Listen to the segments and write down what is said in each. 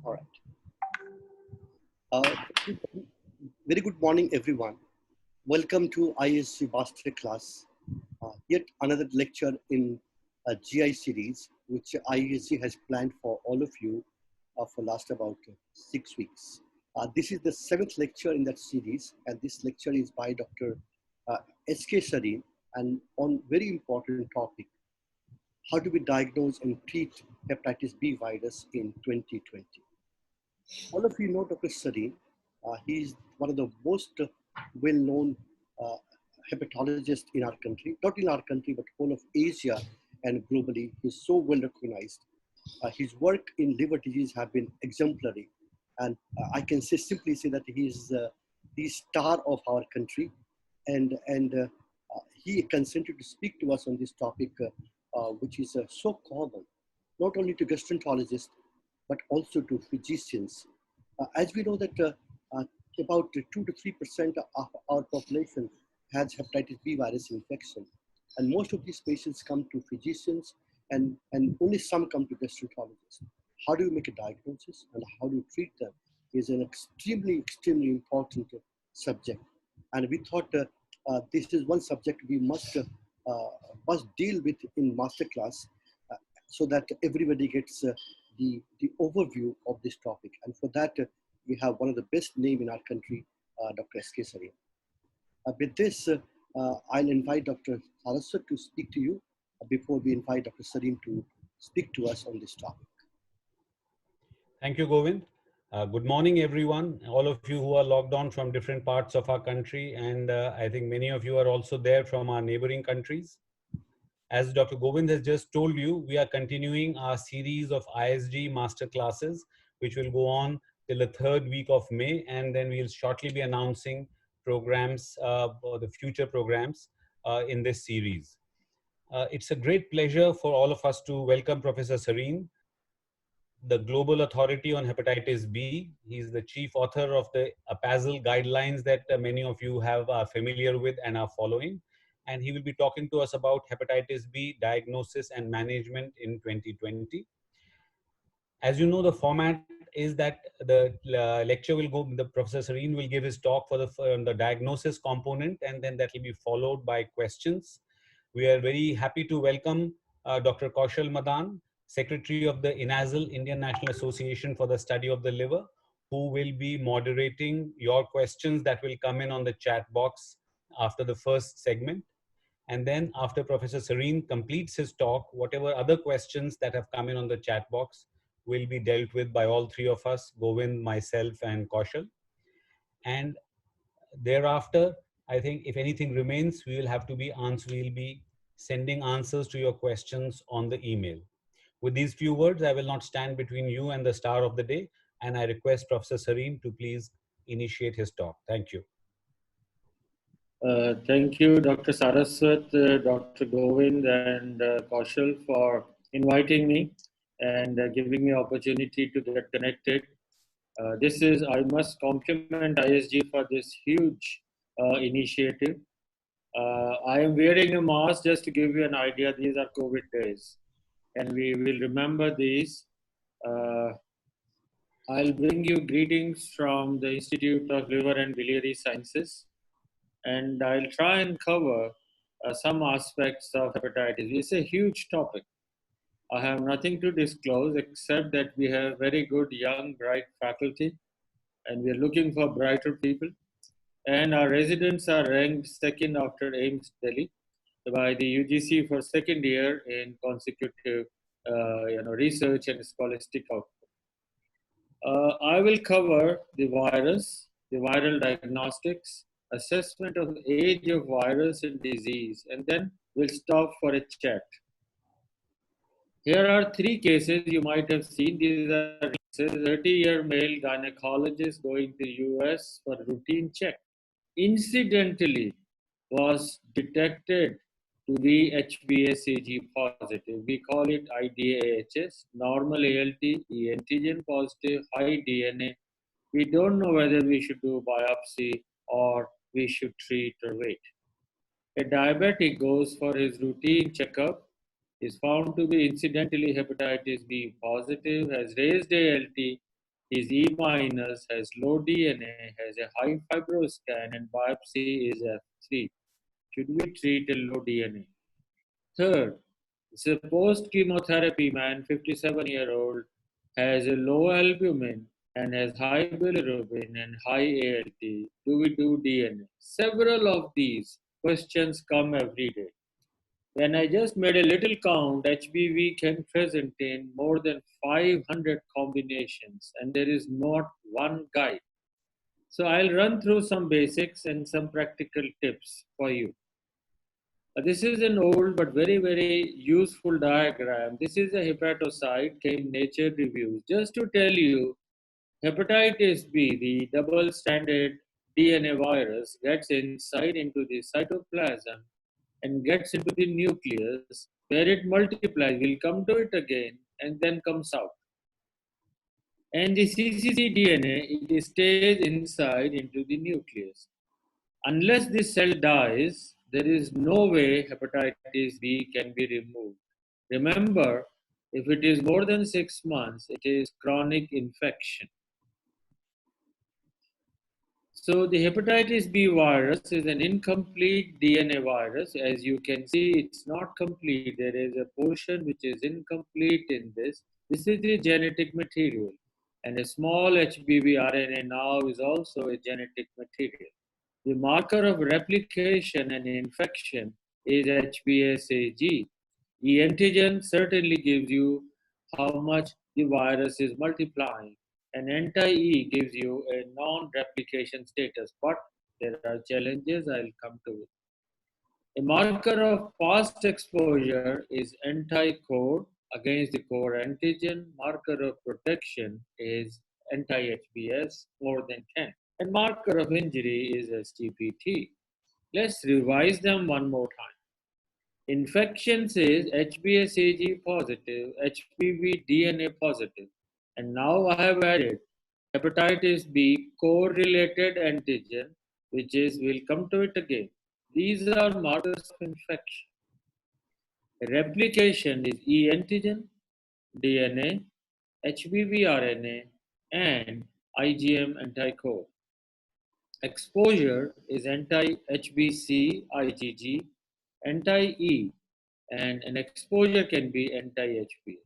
All right. Very good morning, everyone. Welcome to ISG Master Class. Yet another lecture in a GI series, which ISG has planned for all of you for last about 6 weeks. This is the 7th lecture in that series, and this lecture is by Dr. S.K. Sarin, and on very important topic, how do we diagnose and treat hepatitis B virus in 2020. All of you know Dr. Sarin. He is one of the most well-known uh, hepatologists in our country, not in our country, but whole of Asia and globally. He's so well recognized. His work in liver disease have been exemplary. And I can simply say that he is the star of our country. And he consented to speak to us on this topic, which is so common, not only to gastroenterologists, but also to physicians. As we know that about 2 to 3% of our population has hepatitis B virus infection. And most of these patients come to physicians and only some come to gastroenterologists. How do you make a diagnosis and how do you treat them is an extremely important subject. And we thought this is one subject we must deal with in masterclass so that everybody gets the overview of this topic. And for that, we have one of the best name in our country, Dr. S.K. Sarin. With this, I'll invite Dr. Saraswat to speak to you before we invite Dr. Sarin to speak to us on this topic. Thank you, Govind. Good morning, everyone. All of you who are logged on from different parts of our country. And I think many of you are also there from our neighboring countries. As Dr. Govind has just told you, we are continuing our series of ISG master classes, which will go on till the 3rd week of May. And then we'll shortly be announcing programs, or the future programs in this series. It's a great pleasure for all of us to welcome Professor Sarin, the Global Authority on Hepatitis B. He's the chief author of the APASL guidelines that many of you are familiar with and are following. And he will be talking to us about hepatitis B diagnosis and management in 2020. As you know, the format is that the lecture will go, the Professor Sarin will give his talk for the diagnosis component, and then that will be followed by questions. We are very happy to welcome Dr. Kaushal Madan, Secretary of the INASL, Indian National Association for the Study of the Liver, who will be moderating your questions that will come in on the chat box after the first segment. And then after Professor Sarin completes his talk, whatever other questions that have come in on the chat box will be dealt with by all three of us, Govind, myself, and Kaushal. And thereafter, I think if anything remains, we will have to be answered. We'll be sending answers to your questions on the email. With these few words, I will not stand between you and the star of the day, and I request Professor Sarin to please initiate his talk. Thank you. Thank you, Dr. Saraswat, Dr. Govind, and Kaushal for inviting me and giving me opportunity to get connected. I must compliment ISG for this huge initiative. I am wearing a mask just to give you an idea. These are COVID days, and we will remember these. I'll bring you greetings from the Institute of Liver and Biliary Sciences, and I'll try and cover some aspects of hepatitis. It's a huge topic. I have nothing to disclose except that we have very good, young, bright faculty, and we're looking for brighter people. And our residents are ranked second after AIMS Delhi by the UGC for 2nd year in consecutive research and scholastic output. I will cover the virus, the viral diagnostics, assessment of age of virus and disease, and then we'll stop for a chat. Here are 3 cases you might have seen. These are 30-year male gynecologist going to US for routine check. Incidentally, was detected to be HbA positive. We call it IDAHS, normal ALT, E antigen positive, high DNA. We don't know whether we should do biopsy or we should treat or wait. A diabetic goes for his routine checkup, is found to be incidentally hepatitis B positive, has raised ALT, He's E minus, has low DNA, has a high fibroscan, and biopsy is F3. Should we treat a low DNA? Third, it's a post chemotherapy man, 57-year-old, has a low albumin and has high bilirubin and high ALT. Do we do DNA? Several of these questions come every day. When I just made a little count, HBV can present in more than 500 combinations, and there is not one guide. So I'll run through some basics and some practical tips for you. This is an old but very useful diagram. This is a hepatocyte came Nature Reviews. Just to tell you, hepatitis B, the double-stranded DNA virus, gets inside into the cytoplasm and gets into the nucleus where it multiplies. We'll come to it again and then comes out. And the cccDNA, it stays inside into the nucleus. Unless the cell dies, there is no way hepatitis B can be removed. Remember, if it is more than 6 months, it is chronic infection. So the hepatitis B virus is an incomplete DNA virus. As you can see, it's not complete. There is a portion which is incomplete in this. This is the genetic material. And a small HBV RNA now is also a genetic material. The marker of replication and infection is HBsAg. The antigen certainly gives you how much the virus is multiplying, and anti-E gives you a non-replication status, but there are challenges. I'll come to it. A marker of past exposure is anti-core against the core antigen. Marker of protection is anti-HBs more than 10. And marker of injury is STPT. Let's revise them one more time. Infections is HBsAg positive, HBV DNA positive. And now I have added hepatitis B core-related antigen, which is, we'll come to it again. These are markers of infection. Replication is E antigen, DNA, HBV RNA, and IgM anticore. Exposure is anti-HBC IgG, anti-E, and an exposure can be anti-HBs.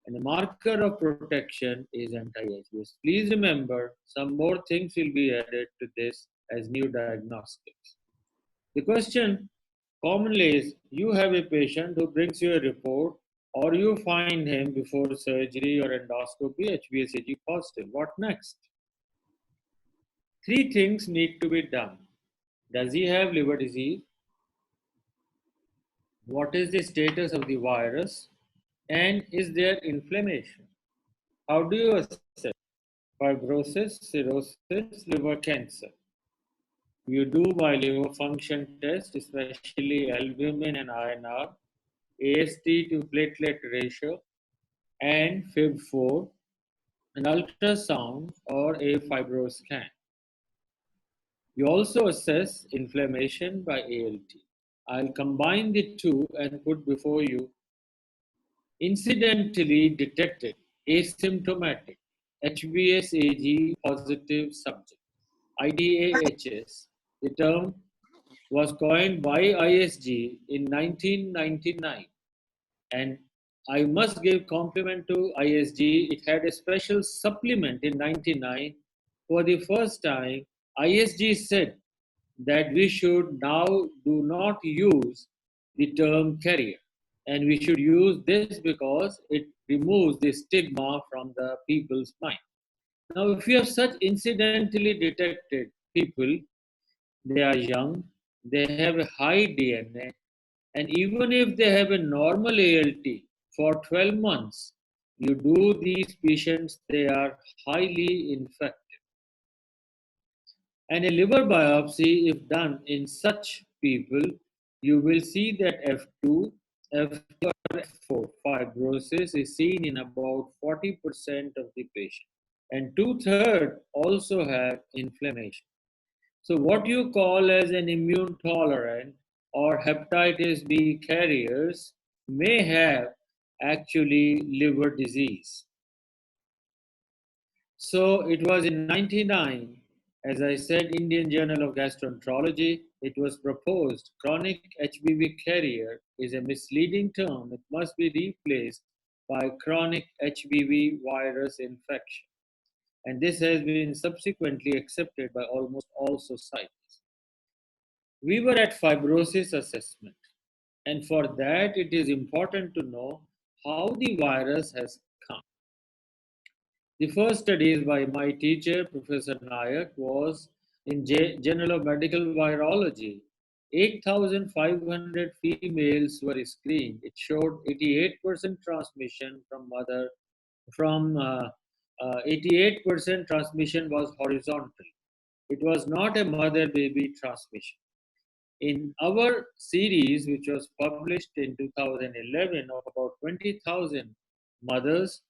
And the marker of protection is anti-HBs. Please remember, some more things will be added to this as new diagnostics. The question commonly is, you have a patient who brings you a report, or you find him before surgery or endoscopy HBsAg positive. What next? Three things need to be done. Does he have liver disease? What is the status of the virus? And is there inflammation? How do you assess fibrosis, cirrhosis, liver cancer? You do by liver function test, especially albumin and INR, AST to platelet ratio, and FIB4, an ultrasound or a fibroscan. You also assess inflammation by ALT. I'll combine the two and put before you incidentally detected asymptomatic HBsAg positive subject, IDAHS. The term was coined by ISG in 1999, and I must give compliment to ISG. It had a special supplement in 99. For the first time, ISG said that we should now do not use the term carrier, and we should use this because it removes the stigma from the people's mind. Now, if you have such incidentally detected people, they are young, they have a high DNA, and even if they have a normal ALT for 12 months, you do these patients, they are highly infected. And a liver biopsy, if done in such people, you will see that F2, F2 or F4 fibrosis is seen in about 40% of the patient. And two-thirds also have inflammation. So what you call as an immune tolerant or hepatitis B carriers may have actually liver disease. So it was in 99, as I said, Indian Journal of Gastroenterology, it was proposed chronic HBV carrier is a misleading term. It must be replaced by chronic HBV virus infection. And this has been subsequently accepted by almost all societies. We were at fibrosis assessment, and for that it is important to know how the virus has come. The first studies by my teacher, Professor Nayak, was in Journal of Medical Virology. 8,500 females were screened. It showed 88% transmission from mother, from 88% transmission was horizontal. It was not a mother-baby transmission. In our series, which was published in 2011 of about 20,000 mothers,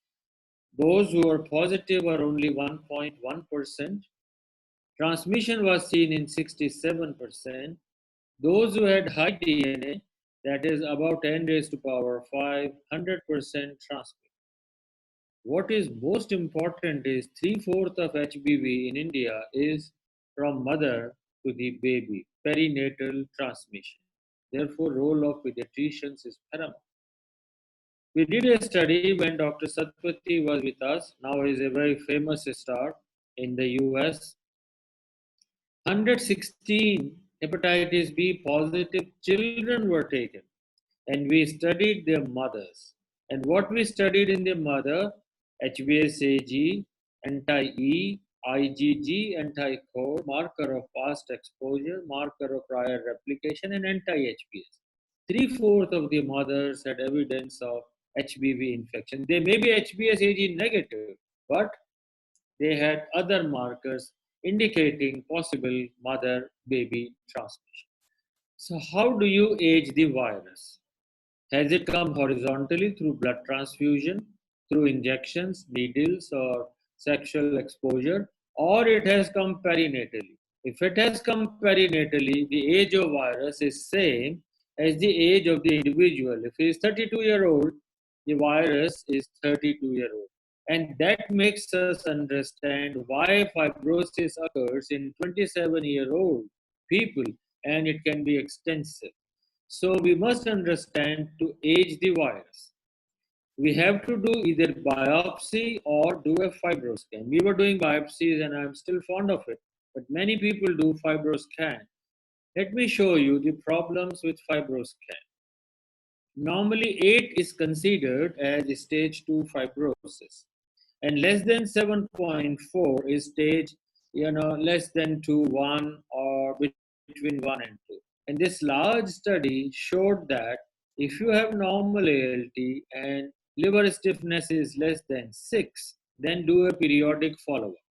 those who were positive were only 1.1%. Transmission was seen in 67%. Those who had high DNA, that is about 10 raised to power 5, 100% transmit. What is most important is 3/4 of HBV in India is from mother to the baby, perinatal transmission. Therefore, role of pediatricians is paramount. We did a study when Dr. Satpathy was with us. Now he is a very famous star in the US. 116 hepatitis B positive children were taken, and we studied their mothers. And what we studied in their mother, HBsAg, anti-E, IgG, anti-core, marker of past exposure, marker of prior replication, and anti-HBs. 3/4 of the mothers had evidence of HBV infection. They may be HBsAg negative, but they had other markers indicating possible mother-baby transmission. So how do you age the virus? Has it come horizontally through blood transfusion, through injections, needles, or sexual exposure, or it has come perinatally? If it has come perinatally, the age of virus is same as the age of the individual. If he is 32-year-old, the virus is 32-year-old. And that makes us understand why fibrosis occurs in 27-year-old people, and it can be extensive. So we must understand to age the virus. We have to do either biopsy or do a fibroscan. We were doing biopsies and I'm still fond of it, but many people do fibroscan. Let me show you the problems with fibroscan. Normally 8 is considered as stage 2 fibrosis, and less than 7.4 is stage, less than 2, 1, or between 1 and 2. And this large study showed that if you have normal ALT and liver stiffness is less than 6, then do a periodic follow-up.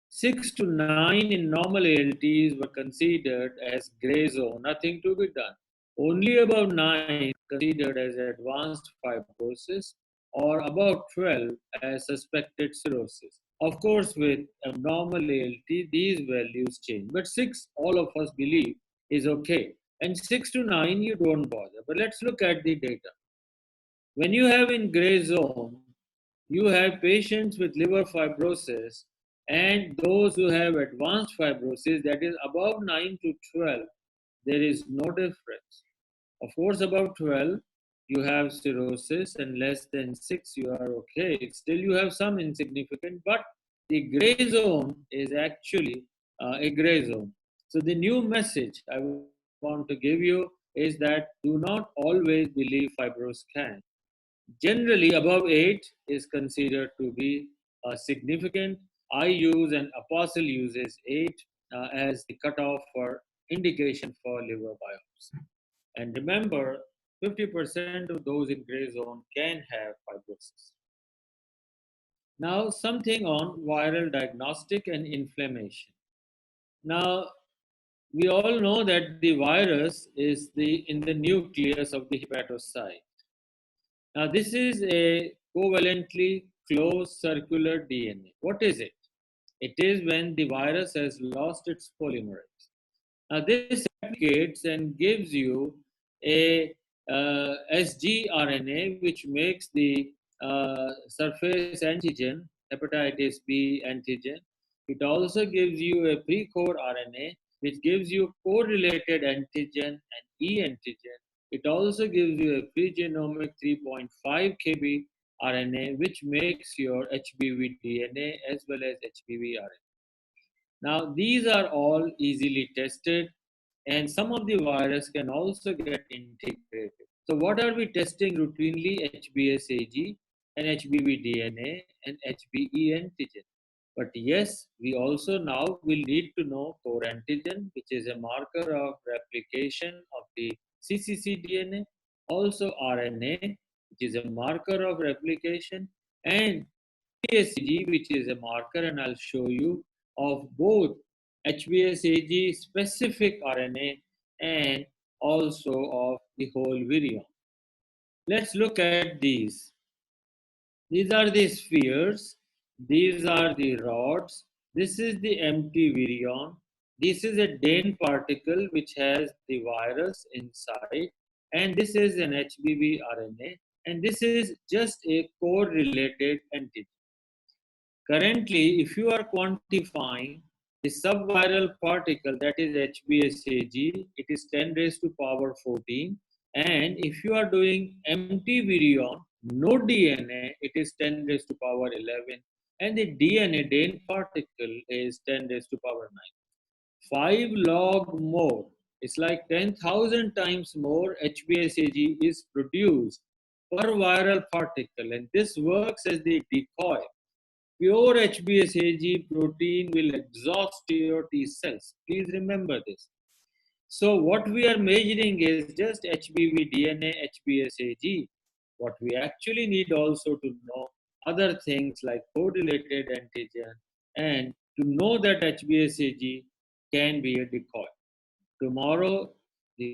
6 to 9 in normal ALTs were considered as gray zone, nothing to be done. Only above 9 considered as advanced fibrosis, or about 12 as suspected cirrhosis. Of course, with abnormal ALT, these values change. But 6, all of us believe, is okay. And 6 to 9, you don't bother. But let's look at the data. When you have in gray zone, you have patients with liver fibrosis and those who have advanced fibrosis, that is above 9 to 12, there is no difference. Of course, above 12, you have cirrhosis, and less than 6, you are okay. Still, you have some insignificant, but the gray zone is actually a gray zone. So, the new message I want to give you is that do not always believe fibroscan. Generally, above 8 is considered to be significant. I use and Apostle uses 8 as the cutoff for indication for liver biopsy. And remember, 50% of those in gray zone can have fibrosis. Now, something on viral diagnostic and inflammation. Now, we all know that the virus is in the nucleus of the hepatocyte. Now, this is a covalently closed circular DNA. What is it? It is when the virus has lost its polymerase. Now, this replicates and gives you a sgRNA, which makes the surface antigen hepatitis B antigen. It also gives you a pre-core RNA, which gives you core-related antigen and E antigen. It also gives you a pre-genomic 3.5 kb RNA, which makes your HBV DNA as well as HBV RNA. Now, these are all easily tested, and some of the virus can also get integrated. So, what are we testing routinely? HBsAg and HBV DNA and HBe antigen. But yes, we also now will need to know core antigen, which is a marker of replication of the cccDNA, also RNA, which is a marker of replication, and HBsAg, which is a marker, and I'll show you, of both HBsAg specific RNA and also of the whole virion. Let's look at these. These are the spheres, these are the rods, this is the empty virion, this is a Dane particle which has the virus inside, and this is an HBV RNA, and this is just a core related antigen. Currently, if you are quantifying the subviral particle, that is HBsAg, it is 10 raised to power 14. And if you are doing empty virion, no DNA, it is 10 raised to power 11. And the DNA, Dane particle, is 10 raised to power 9. 5 log more, it's like 10,000 times more HBsAg is produced per viral particle. And this works as the decoy. Pure HBsAg protein will exhaust your T cells. Please remember this. So what we are measuring is just HBV DNA, HBsAg. What we actually need also to know other things like correlated antigen and to know that HBsAg can be a decoy. Tomorrow,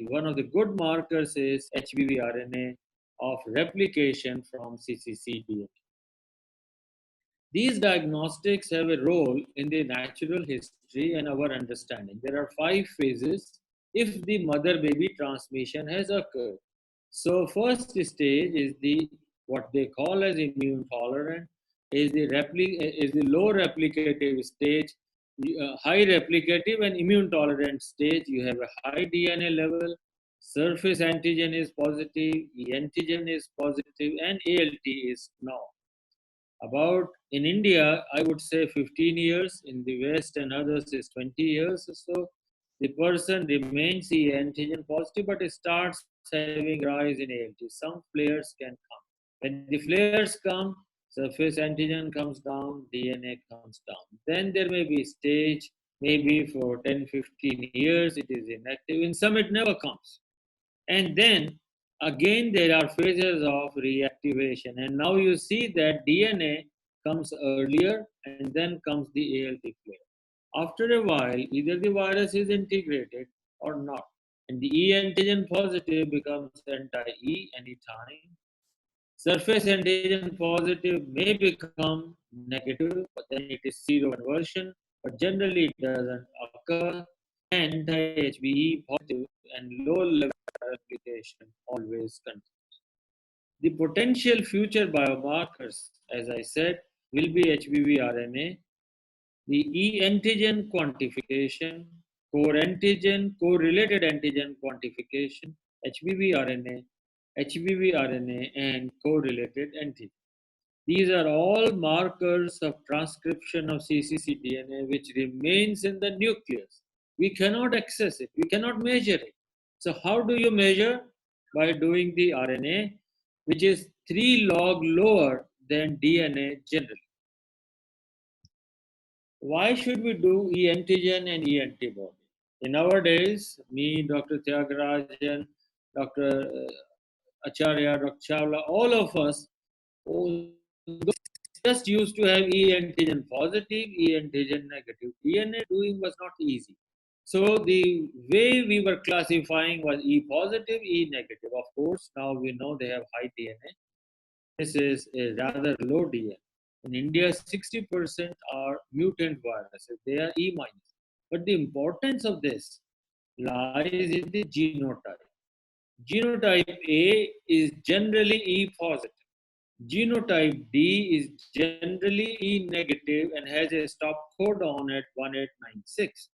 one of the good markers is HBV RNA of replication from cccDNA. These diagnostics have a role in the natural history and our understanding. There are 5 phases if the mother-baby transmission has occurred. So first stage is the what they call as immune tolerant, is the low replicative stage, high replicative and immune tolerant stage. You have a high DNA level, surface antigen is positive, E antigen is positive, and ALT is normal. About in India, I would say 15 years, in the West and others is 20 years or so. The person remains E antigen positive, but it starts having rise in ALT. Some flares can come. When the flares come, surface antigen comes down, DNA comes down. Then there may be stage, maybe for 10, 15 years it is inactive. In some it never comes. And then again there are phases of reactivation, and now you see that DNA comes earlier and then comes the ALT flare. After a while, either the virus is integrated or not, and the E antigen positive becomes anti-E anytime. Surface antigen positive may become negative, but then it is seroconversion, but generally it doesn't occur. Anti-HBE positive and low level replication always continues. The potential future biomarkers, as I said, will be HBV RNA, the E antigen quantification, core-related antigen quantification, HBV RNA, and core-related antigen. These are all markers of transcription of cccDNA which remains in the nucleus. We cannot access it, we cannot measure it. So how do you measure? By doing the RNA, which is 3 log lower than DNA generally. Why should we do E antigen and E antibody? In nowadays, me, Dr. Tyagarajan, Dr. Acharya, Dr. Chawla, all of us just used to have E antigen positive, E antigen negative. DNA doing was not easy. So the way we were classifying was E positive, E negative. Of course, now we know they have high DNA. This is a rather low DNA. In India, 60% are mutant viruses. They are E minus. But the importance of this lies in the genotype. Genotype A is generally E positive. Genotype D is generally E negative and has a stop codon at 1896.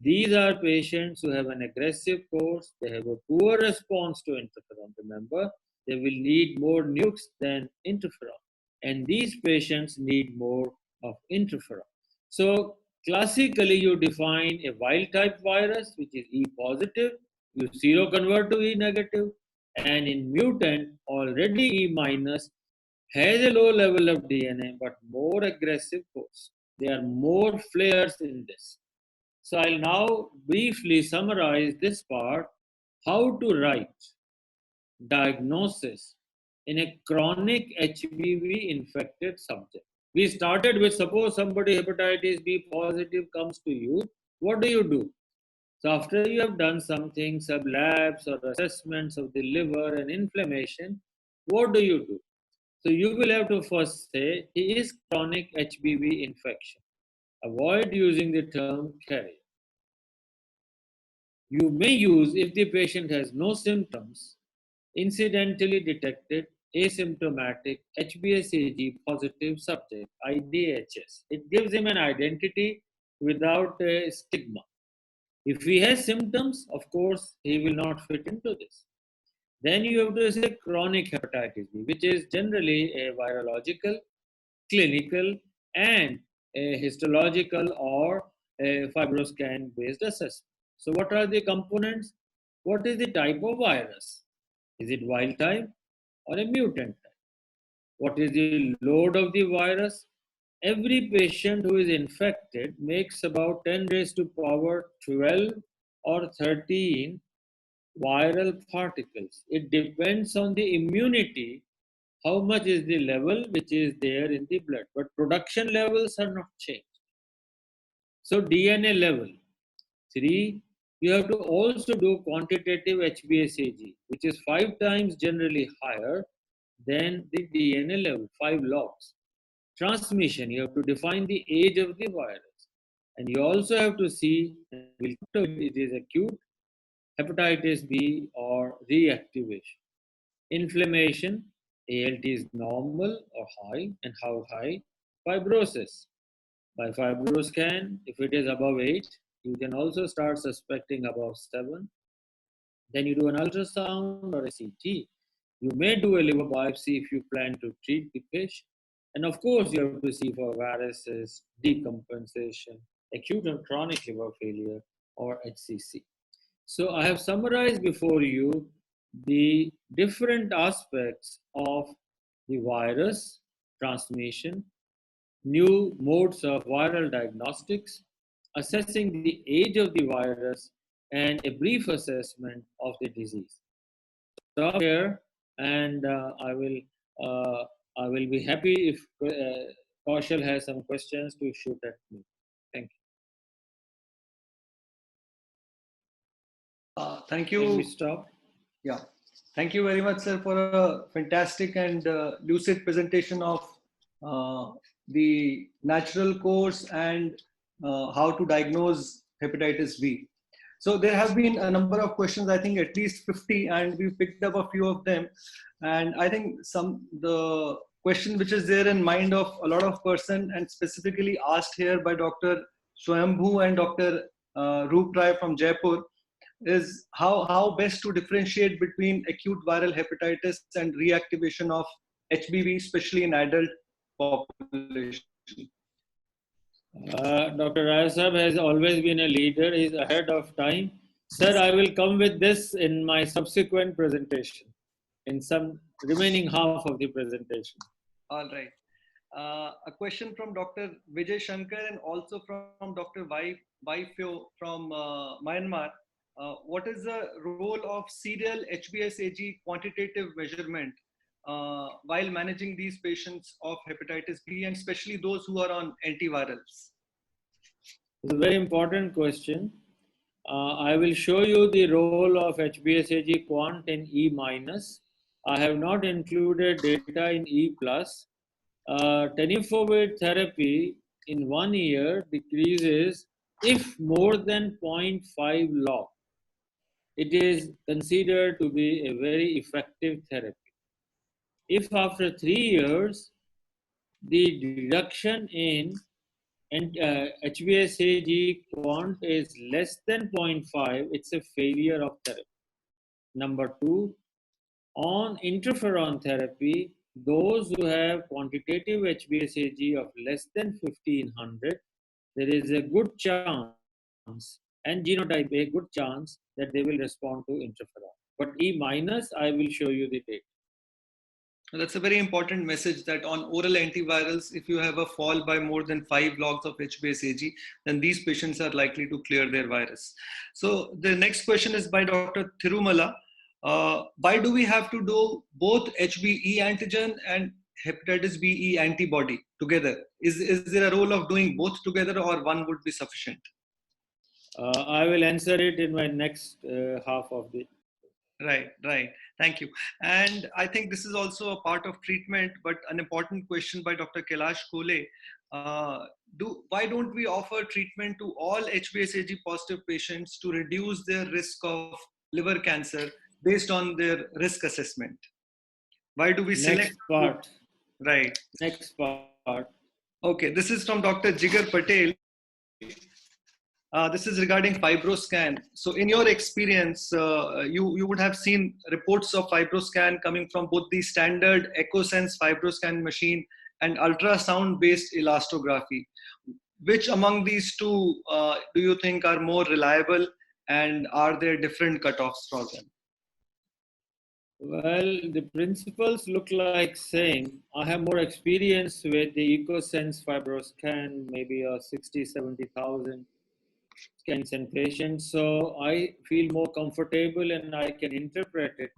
These are patients who have an aggressive course, they have a poor response to interferon. Remember, they will need more nukes than interferon. And these patients need more of interferon. So, classically, you define a wild type virus, which is E positive, you seroconvert to E negative, and in mutant, already E minus, has a low level of DNA but more aggressive course. There are more flares in this. So I'll now briefly summarize this part, how to write diagnosis in a chronic HBV infected subject. We started with, suppose somebody hepatitis B positive comes to you, what do? So after you have done something, sub labs or assessments of the liver and inflammation, what do? So you will have to first say he is chronic HBV infection. Avoid using the term carrier. You may use if the patient has no symptoms, incidentally detected asymptomatic HBsAg positive subject, IDHS. It gives him an identity without a stigma. If he has symptoms, of course, he will not fit into this. Then you have to say chronic hepatitis B, which is generally a virological, clinical, and a histological or a fibroscan based assessment. So, what are the components? What is the type of virus? Is it wild type or a mutant type? What is the load of the virus? Every patient who is infected makes about 10 raised to power 12 or 13 viral particles. It depends on the immunity, how much is the level which is there in the blood. But production levels are not changed. So DNA level. 3, you have to also do quantitative HbsAg, which is 5 times generally higher than the DNA level, 5 logs. Transmission, you have to define the age of the virus. And you also have to see, it is acute hepatitis B or reactivation. Inflammation, ALT is normal or high, and how high? Fibrosis. By fibroscan, if it is above 8, you can also start suspecting above 7. Then you do an ultrasound or a CT. You may do a liver biopsy if you plan to treat the patient. And of course, you have to see for varices, decompensation, acute and chronic liver failure, or HCC. So I have summarized before you the different aspects of the virus transmission, new modes of viral diagnostics, assessing the age of the virus, and a brief assessment of the disease. Stop here, and I will be happy if Kaushal has some questions to shoot at me. Thank Thank you. Can we you. stop? Yeah. Thank you very much, sir, for a fantastic and lucid presentation of the natural course and how to diagnose hepatitis B. So there have been a number of questions, I think at least 50, and we picked up a few of them. And I think the question which is there in mind of a lot of person and specifically asked here by Dr. Swayambhu and Dr. Roop Rai from Jaipur is how best to differentiate between acute viral hepatitis and reactivation of HBV, especially in adult population. Dr. Rayasab has always been a leader. He's ahead of time. Sir, I will come with this in my subsequent presentation, in some remaining half of the presentation. All right. A question from Dr. Vijay Shankar and also from Dr. Waifyo from Myanmar. What is the role of serial HbsAg quantitative measurement while managing these patients of hepatitis B and especially those who are on antivirals? It's a very important question. I will show you the role of HbsAg quant in E minus. I have not included data in E plus. Tenofovir therapy in 1 year decreases if more than 0.5 log. It is considered to be a very effective therapy. If after 3 years the reduction in HbA quant is less than 0.5, it's a failure of therapy. Number two, on interferon therapy, those who have quantitative HbA of less than 1500, there is a good chance, and genotype a good chance that they will respond to interferon. But E minus, I will show you the data. That's a very important message that on oral antivirals, if you have a fall by more than 5 logs of HbA then these patients are likely to clear their virus. So the next question is by Dr. Thirumala. Why do we have to do both HBe antigen and hepatitis B antibody together? Is there a role of doing both together or one would be sufficient? I will answer it in my next half of the. Right. Thank you. And I think this is also a part of treatment, but an important question by Dr. Kailash Kole. Why don't we offer treatment to all HbA positive patients to reduce their risk of liver cancer based on their risk assessment? Why do we select? Next part. Right. Next part. Okay, this is from Dr. Jigar Patel. This is regarding FibroScan. So in your experience, you would have seen reports of FibroScan coming from both the standard EchoSense FibroScan machine and ultrasound-based elastography. Which among these two do you think are more reliable, and are there different cutoffs for them? Well, the principles look like same. I have more experience with the EcoSense FibroScan, maybe 60, 70,000 scans and patients. So I feel more comfortable and I can interpret it.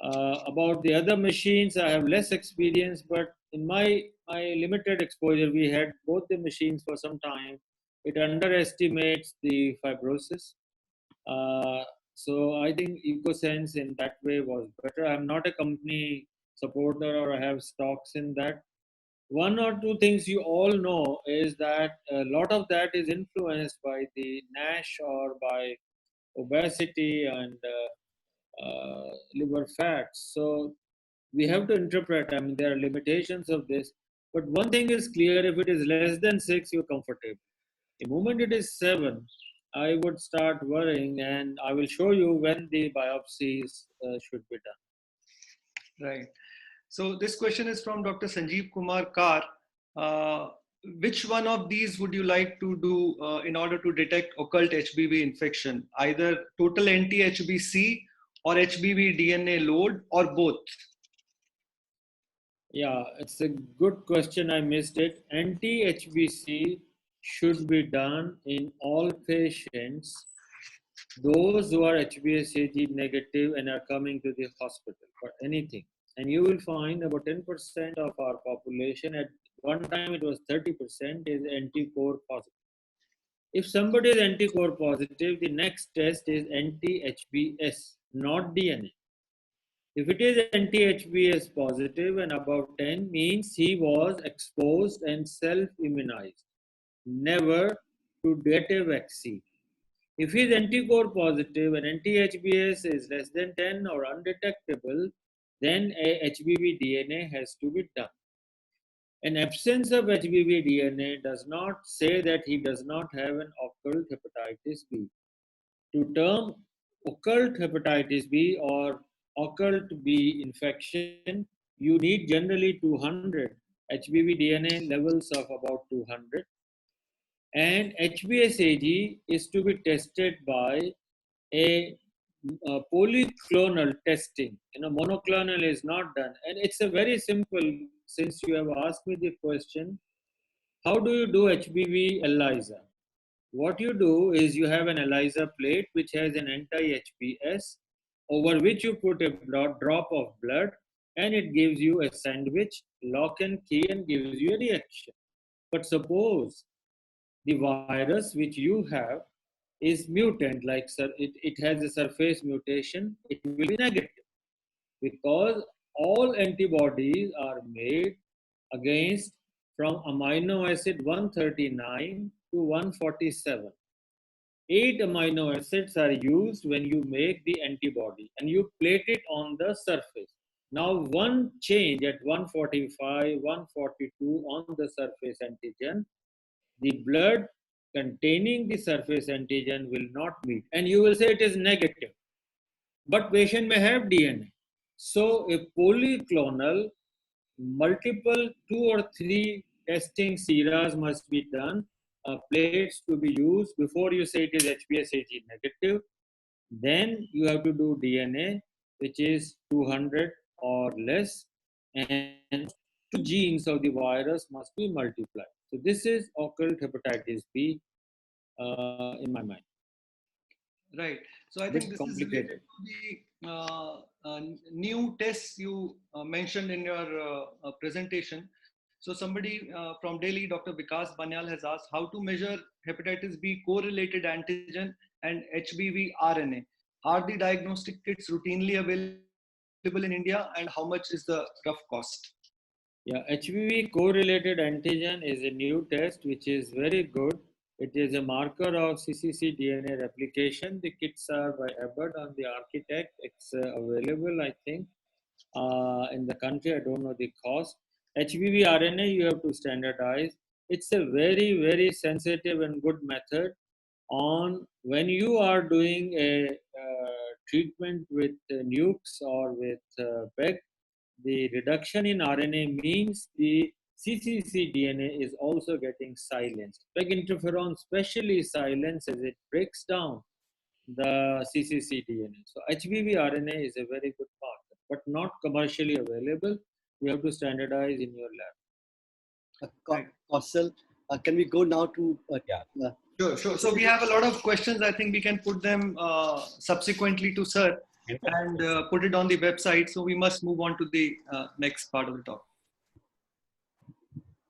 About the other machines, I have less experience, but in my limited exposure, we had both the machines for some time. It underestimates the fibrosis. So I think EcoSense in that way was better. I'm not a company supporter or I have stocks in that. One or two things you all know is that a lot of that is influenced by the NASH or by obesity and liver fats. So we have to interpret. I mean, there are limitations of this. But one thing is clear: if it is less than 6, you're comfortable. The moment it is 7, I would start worrying, and I will show you when the biopsies should be done. Right. So this question is from Dr. Sanjeev Kumar Kar. Which one of these would you like to do in order to detect occult HBV infection? Either total anti-HBC or HBV DNA load or both? Yeah, it's a good question. I missed it. Anti-HBC should be done in all patients, those who are HbA negative and are coming to the hospital for anything. And you will find about 10% of our population, at one time it was 30%, is anti-core positive. If somebody is anti-core positive, the next test is anti-HBS, not DNA. If it is anti-HBS positive and above 10, means he was exposed and self-immunized, never to get a vaccine. If he is anti-core positive and anti-HBS is less than 10 or undetectable, then a HBV DNA has to be done. An absence of HBV DNA does not say that he does not have an occult hepatitis B. To term occult hepatitis B or occult B infection, you need generally 200 HBV DNA levels of about 200. And HBsAg is to be tested by a polyclonal testing. Monoclonal is not done. And it's a very simple, since you have asked me the question, how do you do HBV ELISA? What you do is you have an ELISA plate which has an anti-HBs over which you put a drop of blood and it gives you a sandwich, lock and key, and gives you a reaction. But suppose the virus which you have is mutant, like it has a surface mutation, it will be negative because all antibodies are made against from amino acid 139 to 147. 8 amino acids are used when you make the antibody and you plate it on the surface. Now, one change at 145, 142 on the surface antigen, the blood containing the surface antigen will not meet. And you will say it is negative, but patient may have DNA. So a polyclonal, multiple 2 or 3 testing seras must be done, plates to be used before you say it is HBsAg negative. Then you have to do DNA, which is 200 or less, and 2 genes of the virus must be multiplied. So this is occult hepatitis B in my mind. Right. So I Bit think this is related complicated. to the new tests you mentioned in your presentation. So somebody from Delhi, Dr. Vikas Banyal, has asked how to measure hepatitis B correlated antigen and HBV RNA. Are the diagnostic kits routinely available in India, and how much is the rough cost? Yeah, HBV correlated antigen is a new test which is very good. It is a marker of CCC DNA replication. The kits are by Abbott on the Architect. It's available, I think, in the country. I don't know the cost. HBV RNA you have to standardize. It's a very, very sensitive and good method on when you are doing a treatment with nukes or with PEG. The reduction in RNA means the CCC DNA is also getting silenced. PEG interferon specially silences it, breaks down the CCC DNA. So HBV RNA is a very good marker, but not commercially available. You have to standardize in your lab. Kaushal, can we go now to Yeah. Sure, sure. So we have a lot of questions. I think we can put them subsequently to Sir and put it on the website. So we must move on to the next part of the talk.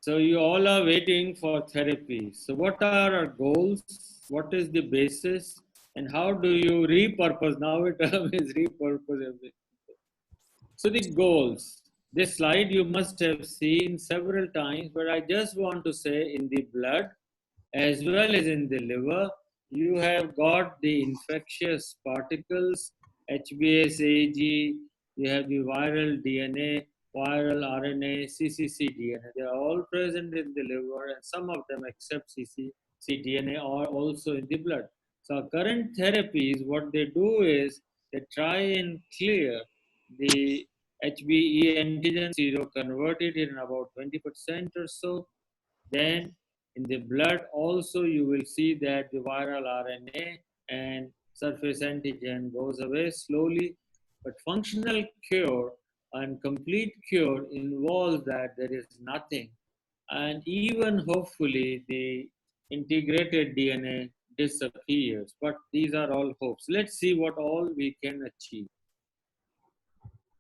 So you all are waiting for therapy. So what are our goals? What is the basis? And how do you repurpose? Now the term is repurpose everything. So the goals. This slide you must have seen several times, but I just want to say in the blood as well as in the liver, you have got the infectious particles, HBsAg, you have the viral DNA, viral RNA, CCC DNA. They are all present in the liver, and some of them, except CCC DNA, are also in the blood. So current therapies, what they do is they try and clear the HBe antigen zero, convert it in about 20% or so. Then in the blood also you will see that the viral RNA and surface antigen goes away slowly, but functional cure and complete cure involves that there is nothing, and even hopefully the integrated DNA disappears. But these are all hopes. Let's see what all we can achieve.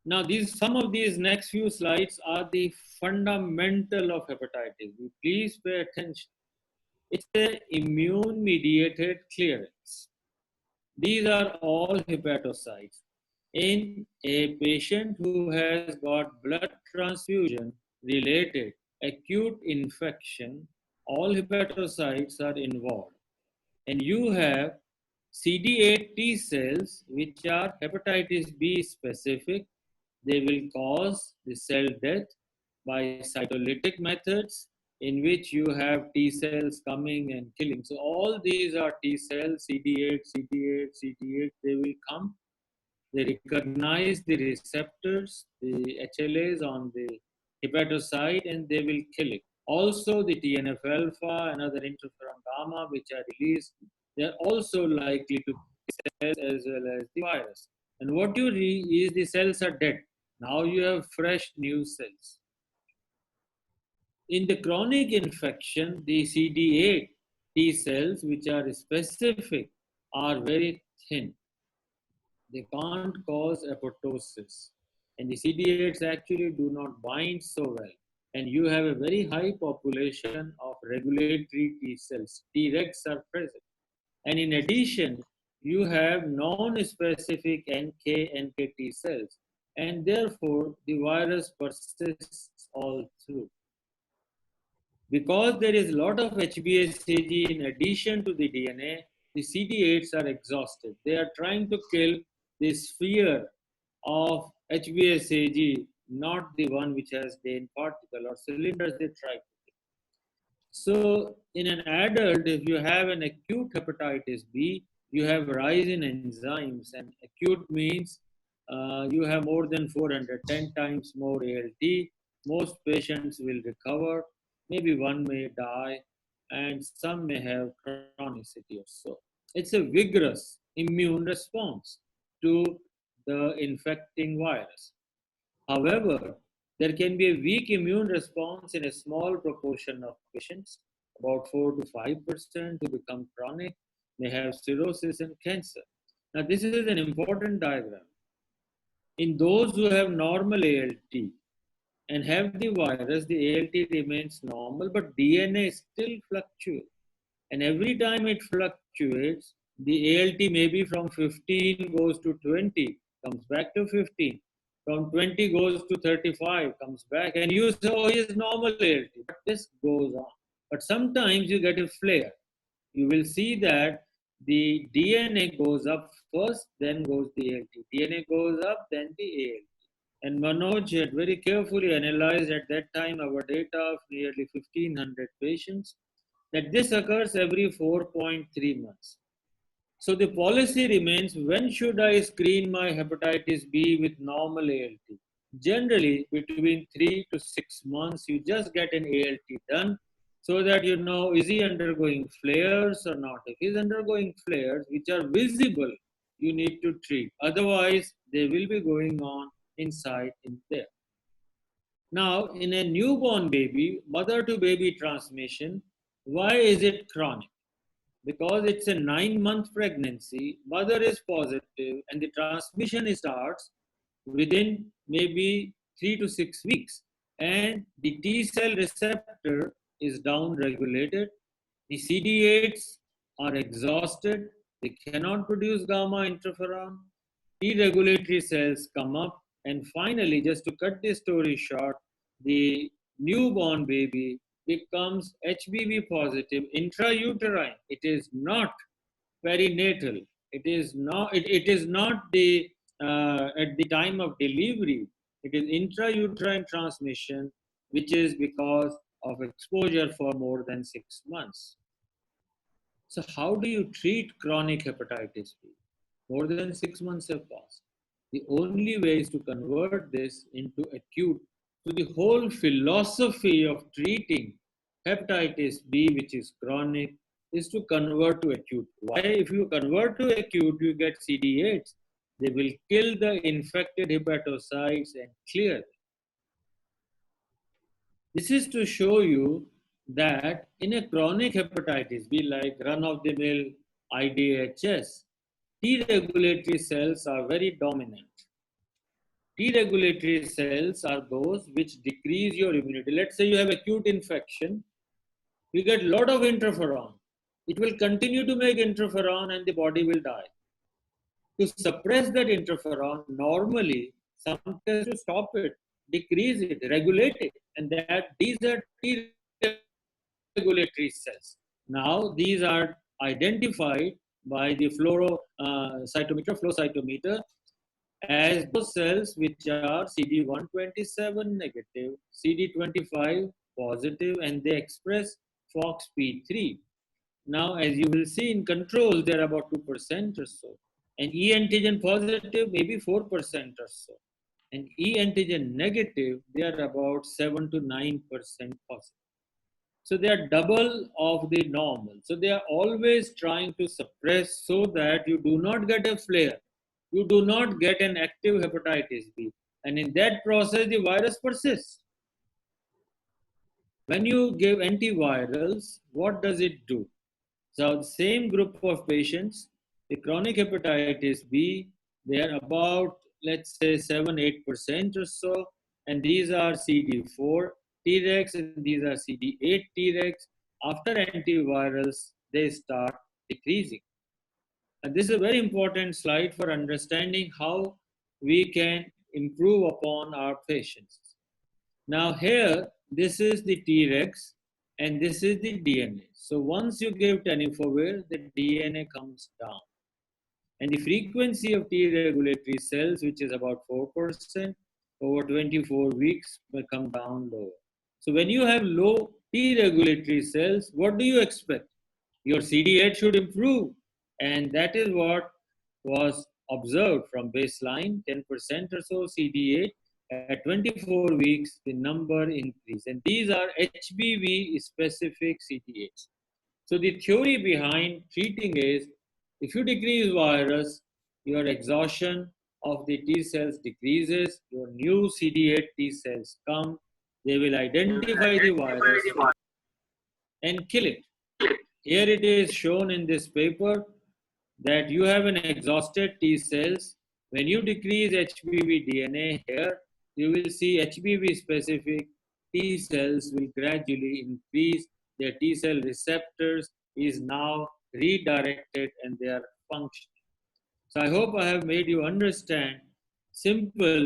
Now, some of these next few slides are the fundamental of hepatitis B. Please pay attention. It's an immune-mediated clearance. These are all hepatocytes. In a patient who has got blood transfusion related acute infection, all hepatocytes are involved. And you have CD8 T cells, which are hepatitis B specific. They will cause the cell death by cytolytic methods, in which you have T cells coming and killing. So all these are T cells, CD8, CD8, CD8, they will come. They recognize the receptors, the HLAs on the hepatocyte, and they will kill it. Also the TNF alpha and other interferon gamma, which are released, they are also likely to kill cells as well as the virus. And what you read is the cells are dead. Now you have fresh new cells. In the chronic infection, the CD8 T cells, which are specific, are very thin. They can't cause apoptosis. And the CD8s actually do not bind so well. And you have a very high population of regulatory T cells. Tregs are present. And in addition, you have non-specific NK cells. And therefore, the virus persists all through. Because there is a lot of HBsAg in addition to the DNA, the CD8s are exhausted. They are trying to kill the sphere of HBsAg, not the one which has the particle or cylinders they try. So in an adult, if you have an acute hepatitis B, you have rise in enzymes, and acute means you have more than 410 times more ALT. Most patients will recover, maybe one may die, and some may have chronicity or so. It's a vigorous immune response to the infecting virus. However, there can be a weak immune response in a small proportion of patients, about 4 to 5% who become chronic, may have cirrhosis and cancer. Now, this is an important diagram. In those who have normal ALT and have the virus, the ALT remains normal, but DNA still fluctuates. And every time it fluctuates, the ALT maybe from 15 goes to 20, comes back to 15. From 20 goes to 35, comes back, and you say, oh, he is normal ALT. But this goes on. But sometimes you get a flare. You will see that the DNA goes up first, then goes the ALT. DNA goes up, then the ALT. And Manoj had very carefully analyzed at that time our data of nearly 1,500 patients, that this occurs every 4.3 months. So the policy remains, when should I screen my hepatitis B with normal ALT? Generally, between 3 to 6 months, you just get an ALT done so that you know, is he undergoing flares or not? If he's undergoing flares, which are visible, you need to treat. Otherwise, they will be going on inside in there. Now, in a newborn baby, mother to baby transmission, why is it chronic? Because it's a 9-month pregnancy, mother is positive, and the transmission starts within maybe 3 to 6 weeks. And the T cell receptor is down regulated. The CD8s are exhausted. They cannot produce gamma interferon. T regulatory cells come up. And finally, just to cut the story short, the newborn baby becomes HBV positive intrauterine. It is not perinatal. It is not the at the time of delivery. It is intrauterine transmission, which is because of exposure for more than 6 months. So how do you treat chronic hepatitis B? More than 6 months have passed. The only way is to convert this into acute. So the whole philosophy of treating hepatitis B, which is chronic, is to convert to acute. Why? If you convert to acute, you get CD8s. They will kill the infected hepatocytes and clear them. This is to show you that in a chronic hepatitis B, like run-of-the-mill IDHS, T regulatory cells are very dominant. T regulatory cells are those which decrease your immunity. Let's say you have acute infection, you get a lot of interferon. It will continue to make interferon and the body will die. To suppress that interferon, normally, some tests to stop it, decrease it, regulate it, and that these are T regulatory cells. Now, these are identified by the flow cytometer, as those cells which are CD127 negative, CD25 positive, and they express FOXP3. Now, as you will see in control, they're about 2% or so. And E antigen positive, maybe 4% or so. And E antigen negative, they are about 7 to 9% positive. So they are double of the normal. So they are always trying to suppress so that you do not get a flare. You do not get an active hepatitis B. And in that process, the virus persists. When you give antivirals, what does it do? So the same group of patients, the chronic hepatitis B, they are about, let's say, 7-8% or so. And these are CD4 Tregs and these are CD8 Tregs. After antivirals, they start decreasing. And this is a very important slide for understanding how we can improve upon our patients. Now here, this is the Tregs and this is the DNA. So once you give tenofovir, the DNA comes down. And the frequency of T regulatory cells, which is about 4%, over 24 weeks may come down lower. So when you have low T regulatory cells, what do you expect? Your CD8 should improve. And that is what was observed from baseline, 10% or so CD8. At 24 weeks, the number increased. And these are HBV specific CD8s. So the theory behind treating is, if you decrease virus, your exhaustion of the T cells decreases, your new CD8 T cells come, they will identify the virus and kill it. Here it is shown in this paper that you have an exhausted T cells. When you decrease HBV DNA here, you will see HBV specific T cells will gradually increase. Their T cell receptors is now redirected and they are functioning. So I hope I have made you understand simple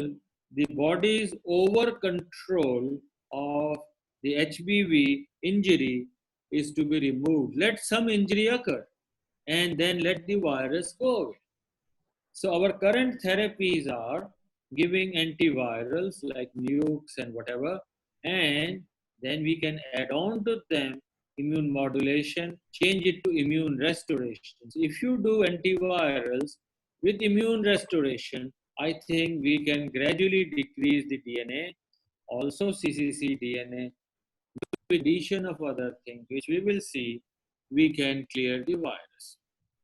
the body's over control of the HBV injury is to be removed. Let some injury occur and then let the virus go away. So our current therapies are giving antivirals like nukes and whatever, and then we can add on to them immune modulation, change it to immune restoration. So if you do antivirals with immune restoration, I think we can gradually decrease the DNA, also CCC DNA, with addition of other things, which we will see, we can clear the virus.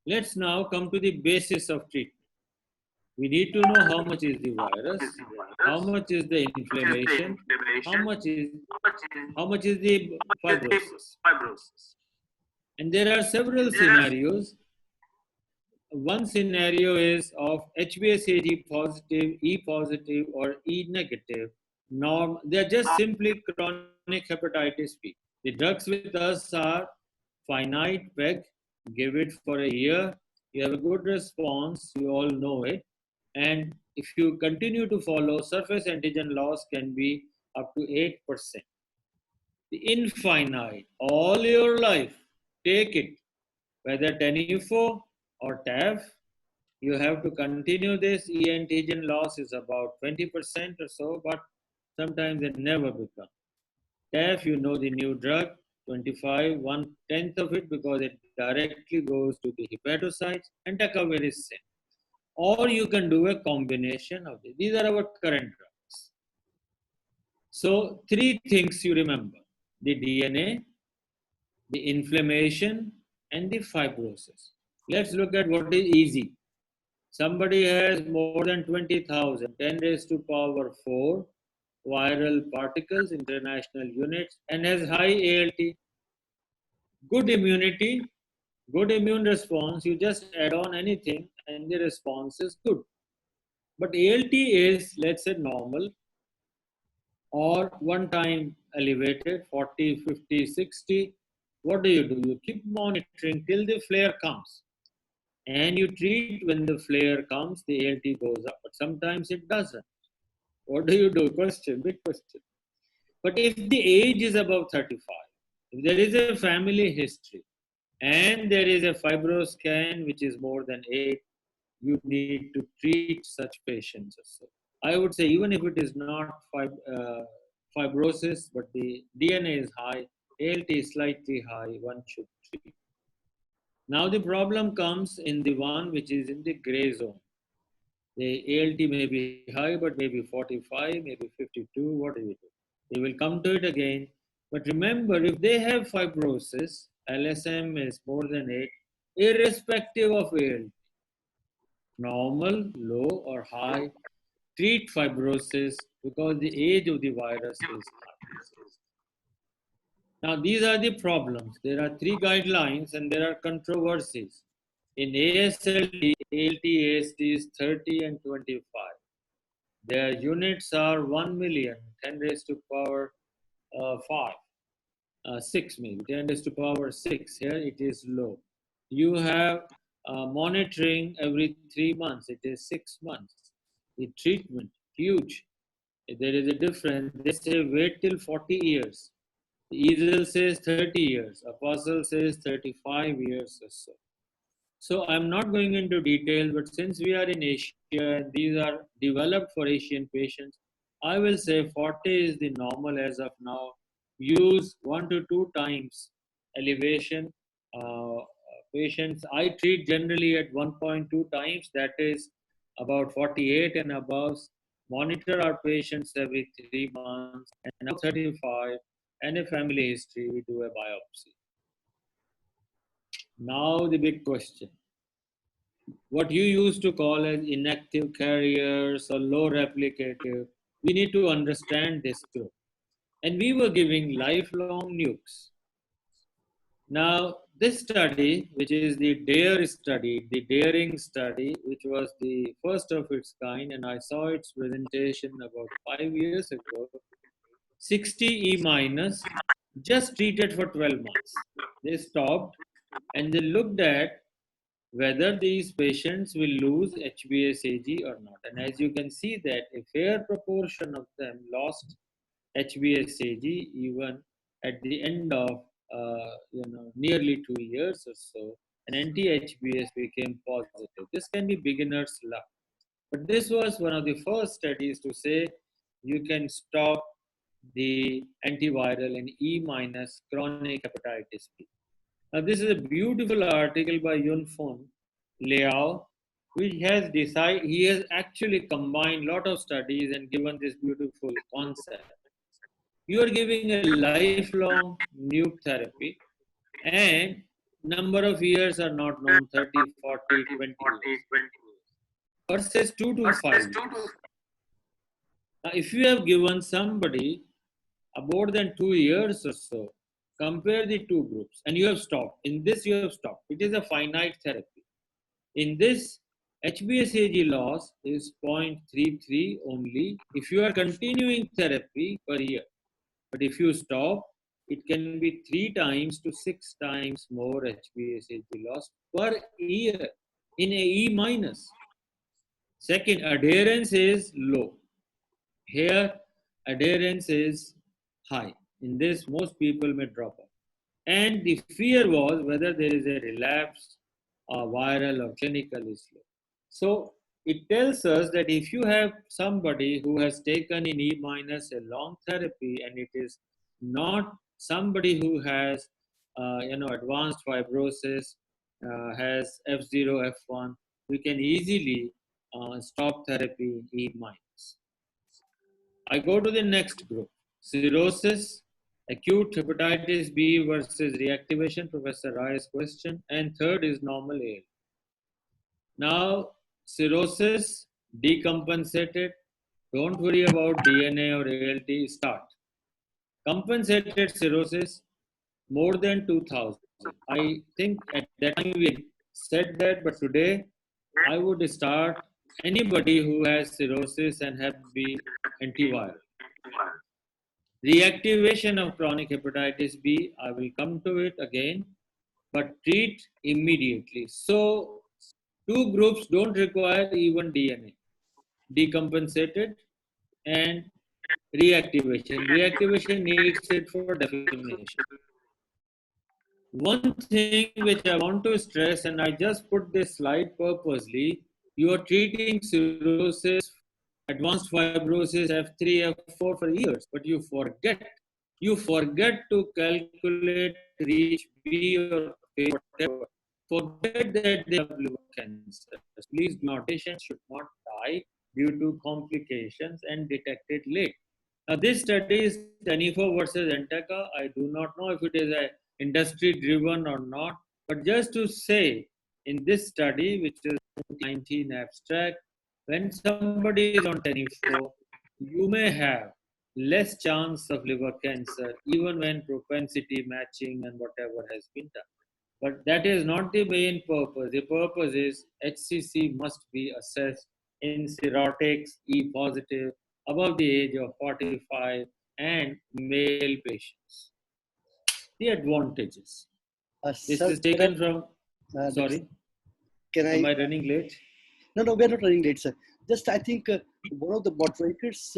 Let's now come to the basis of treatment. We need to know how much is the virus, how much is the inflammation, how much is the fibrosis. And there are several scenarios. One scenario is of HbSAg positive, E positive, or E negative. They're just simply chronic hepatitis B. The drugs with us are finite peg, give it for a year, you have a good response, you all know it. And if you continue to follow, surface antigen loss can be up to 8%. The infinite, all your life, take it, whether tenufo or TAF, you have to continue this. E antigen loss is about 20% or so, but sometimes it never becomes. TAF, you know the new drug, 25, 1/10 of it because it directly goes to the hepatocytes, and entecavir is same. Or you can do a combination of these. These are our current drugs. So 3 things you remember: the DNA, the inflammation, and the fibrosis. Let's look at what is easy. Somebody has more than 20,000, 10 raised to power 4 viral particles, international units, and has high ALT. Good immunity, good immune response, you just add on anything and the response is good. But ALT is, let's say, normal or one time elevated, 40, 50, 60. What do? You keep monitoring till the flare comes. And you treat when the flare comes, the ALT goes up. But sometimes it doesn't. What do you do? Question, big question. But if the age is above 35, if there is a family history, and there is a fibroscan which is more than 8, you need to treat such patients also. I would say even if it is not fibrosis, but the DNA is high, ALT is slightly high, one should treat. Now the problem comes in the one which is in the gray zone. The ALT may be high, but maybe 45, maybe 52, what do you do? We will come to it again. But remember, if they have fibrosis, LSM is more than 8, irrespective of ALT, normal, low or high, treat fibrosis because the age of the virus is high. Now these are the problems. There are 3 guidelines and there are controversies. In ASLD, ALT, AST is 30 and 25. Their units are 1 million, 10 raised to power 6 maybe, 10 raised to power 6. Here it is low. You have monitoring every 3 months. It is 6 months. The treatment, huge. If there is a difference, they say wait till 40 years. The easel says 30 years. Apostle says 35 years or so. So I'm not going into detail, but since we are in Asia and these are developed for Asian patients, I will say 40 is the normal as of now. Use 1 to 2 times elevation. Patients I treat generally at 1.2 times, that is about 48 and above. Monitor our patients every 3 months and now 35, and a family history, we do a biopsy. Now the big question, what you used to call as inactive carriers or low replicative, we need to understand this group. And we were giving lifelong nukes. Now, this study, which is the DARE study, the daring study, which was the first of its kind, and I saw its presentation about 5 years ago, 60 E minus, just treated for 12 months. They stopped and they looked at whether these patients will lose HbSAg or not. And as you can see that a fair proportion of them lost HbSAg even at the end of nearly 2 years or so, and anti-HbS became positive. This can be beginner's luck. But this was one of the first studies to say you can stop the antiviral in E minus chronic hepatitis B. Now, this is a beautiful article by Yun Fun Liao, which has decided, he has actually combined a lot of studies and given this beautiful concept. You are giving a lifelong nuke therapy, and number of years are not known, 30, 40, 20 years, versus 2 to 5 years. Now, if you have given somebody more than 2 years or so, compare the two groups, and you have stopped. In this, you have stopped. It is a finite therapy. In this, HbSAg loss is 0.33 only if you are continuing therapy per year. But if you stop, it can be 3 times to 6 times more HbSAg loss per year in a E minus. Second, adherence is low. Here, adherence is high. In this, most people may drop out. And the fear was whether there is a relapse or viral or clinical is low. So it tells us that if you have somebody who has taken in E minus a long therapy and it is not somebody who has advanced fibrosis, has F0, F1, we can easily stop therapy in E minus. I go to the next group, cirrhosis, acute hepatitis B versus reactivation, Professor Rai's question, and third is normal AL. Now, cirrhosis, decompensated, don't worry about DNA or ALT, start. Compensated cirrhosis, more than 2000. I think at that time we said that, but today I would start anybody who has cirrhosis and Hep B antiviral. Reactivation of chronic hepatitis B, I will come to it again, but treat immediately. So, two groups don't require even DNA, decompensated and reactivation. Reactivation needs it for definition. One thing which I want to stress, and I just put this slide purposely, you are treating cirrhosis, advanced fibrosis, F3, F4 for years, but you forget to calculate reach B or whatever. Forget that they have liver cancer. Please do not, patients should not die due to complications and detected late. Now, this study is Tenifo versus Enteka. I do not know if it is a industry driven or not, but just to say, in this study, which is 19 abstract, when somebody is on Tenifo, you may have less chance of liver cancer, even when propensity matching and whatever has been done. But that is not the main purpose. The purpose is HCC must be assessed in cirrhotics, E positive, above the age of 45, and male patients. The advantages. This Sir, is taken from, sorry, am I running late? No, we are not running late, sir. Just I think one of the moderators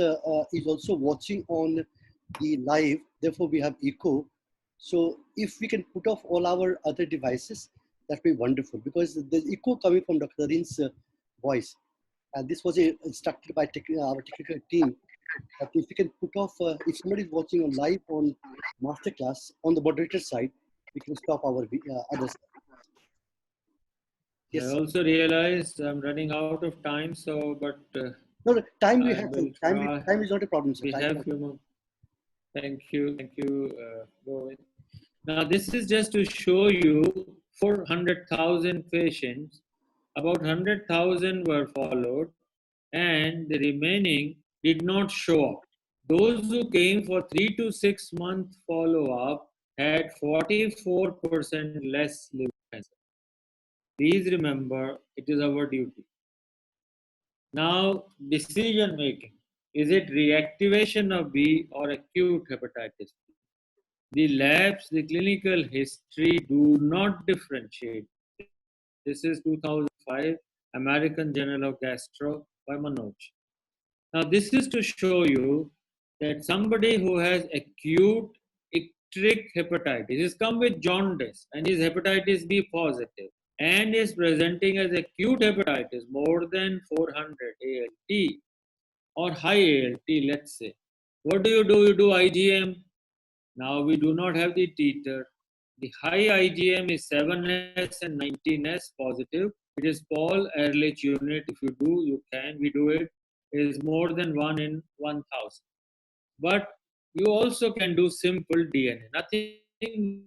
is also watching on the live. Therefore, we have echo. So if we can put off all our other devices, That'd be wonderful because there's echo coming from Dr. Narin's voice. And this was instructed by our technical team that if you can put off, if somebody is watching on live on masterclass on the moderator side, we can stop our other side. I Yes, sir. also realized I'm running out of time, so but No, no, time we I have. will try. Time is not a problem, sir. We Time we have have. few more. Thank you, Govind. Now this is just to show you 400,000 patients. About 100,000 were followed, and the remaining did not show up. Those who came for 3 to 6 month follow-up had 44% less liver cancer. Please remember, it is our duty. Now, decision making. Is it reactivation of B or acute hepatitis B? The labs, the clinical history do not differentiate. This is 2005 American Journal of Gastro by Manoj. Now, this is to show you that somebody who has acute icteric hepatitis is come with jaundice and is hepatitis B positive and is presenting as acute hepatitis more than 400 ALT or high ALT, let's say. What do? You do IgM. Now we do not have the titer. The high IgM is 7S and 19S positive. It is Paul Ehrlich unit. If you do, you can. We do it. It is more than 1 in 1,000. But you also can do simple DNA. Nothing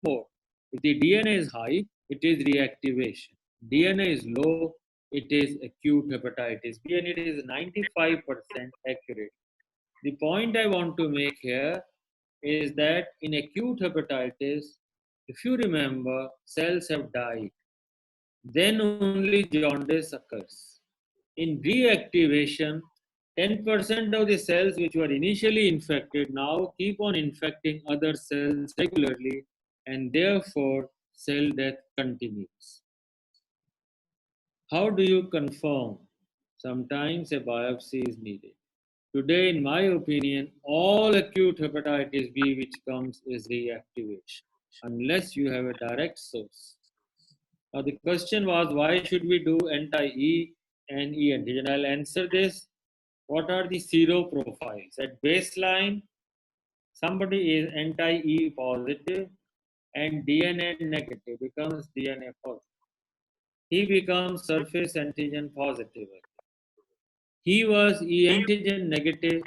more. If the DNA is high, it is reactivation. DNA is low, it is acute hepatitis B, and it is 95% accurate. The point I want to make here is that in acute hepatitis, if you remember, cells have died. Then only jaundice occurs. In reactivation, 10% of the cells which were initially infected now keep on infecting other cells regularly, and therefore cell death continues. How do you confirm? Sometimes a biopsy is needed. Today, in my opinion, all acute hepatitis B which comes is reactivation, unless you have a direct source. Now, the question was, why should we do anti-E and E antigen? I'll answer this. What are the sero profiles? At baseline, somebody is anti-E positive and DNA negative, becomes DNA positive. He becomes surface antigen positive. He was E antigen negative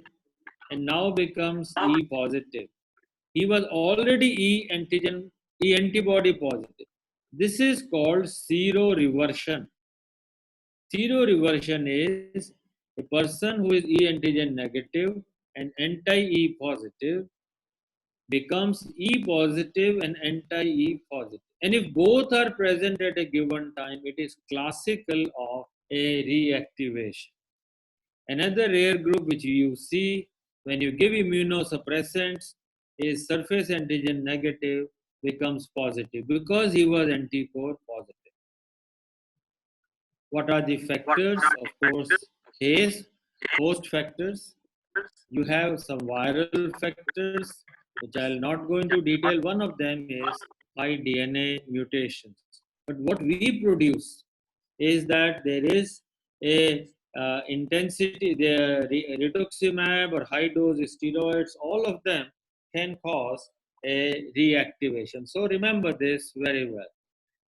and now becomes E positive. He was already E antibody positive. This is called seroreversion. Seroreversion is a person who is E antigen negative and anti-E positive becomes E positive and anti-E positive. And if both are present at a given time, it is classical of a reactivation. Another rare group which you see when you give immunosuppressants is surface antigen negative becomes positive because he was anticore positive. What are the factors? Of course, case, host factors. You have some viral factors, which I'll not go into detail. One of them is high DNA mutations. But what we produce is that there is a intensity, the rituximab or high dose steroids, all of them can cause a reactivation. So remember this very well.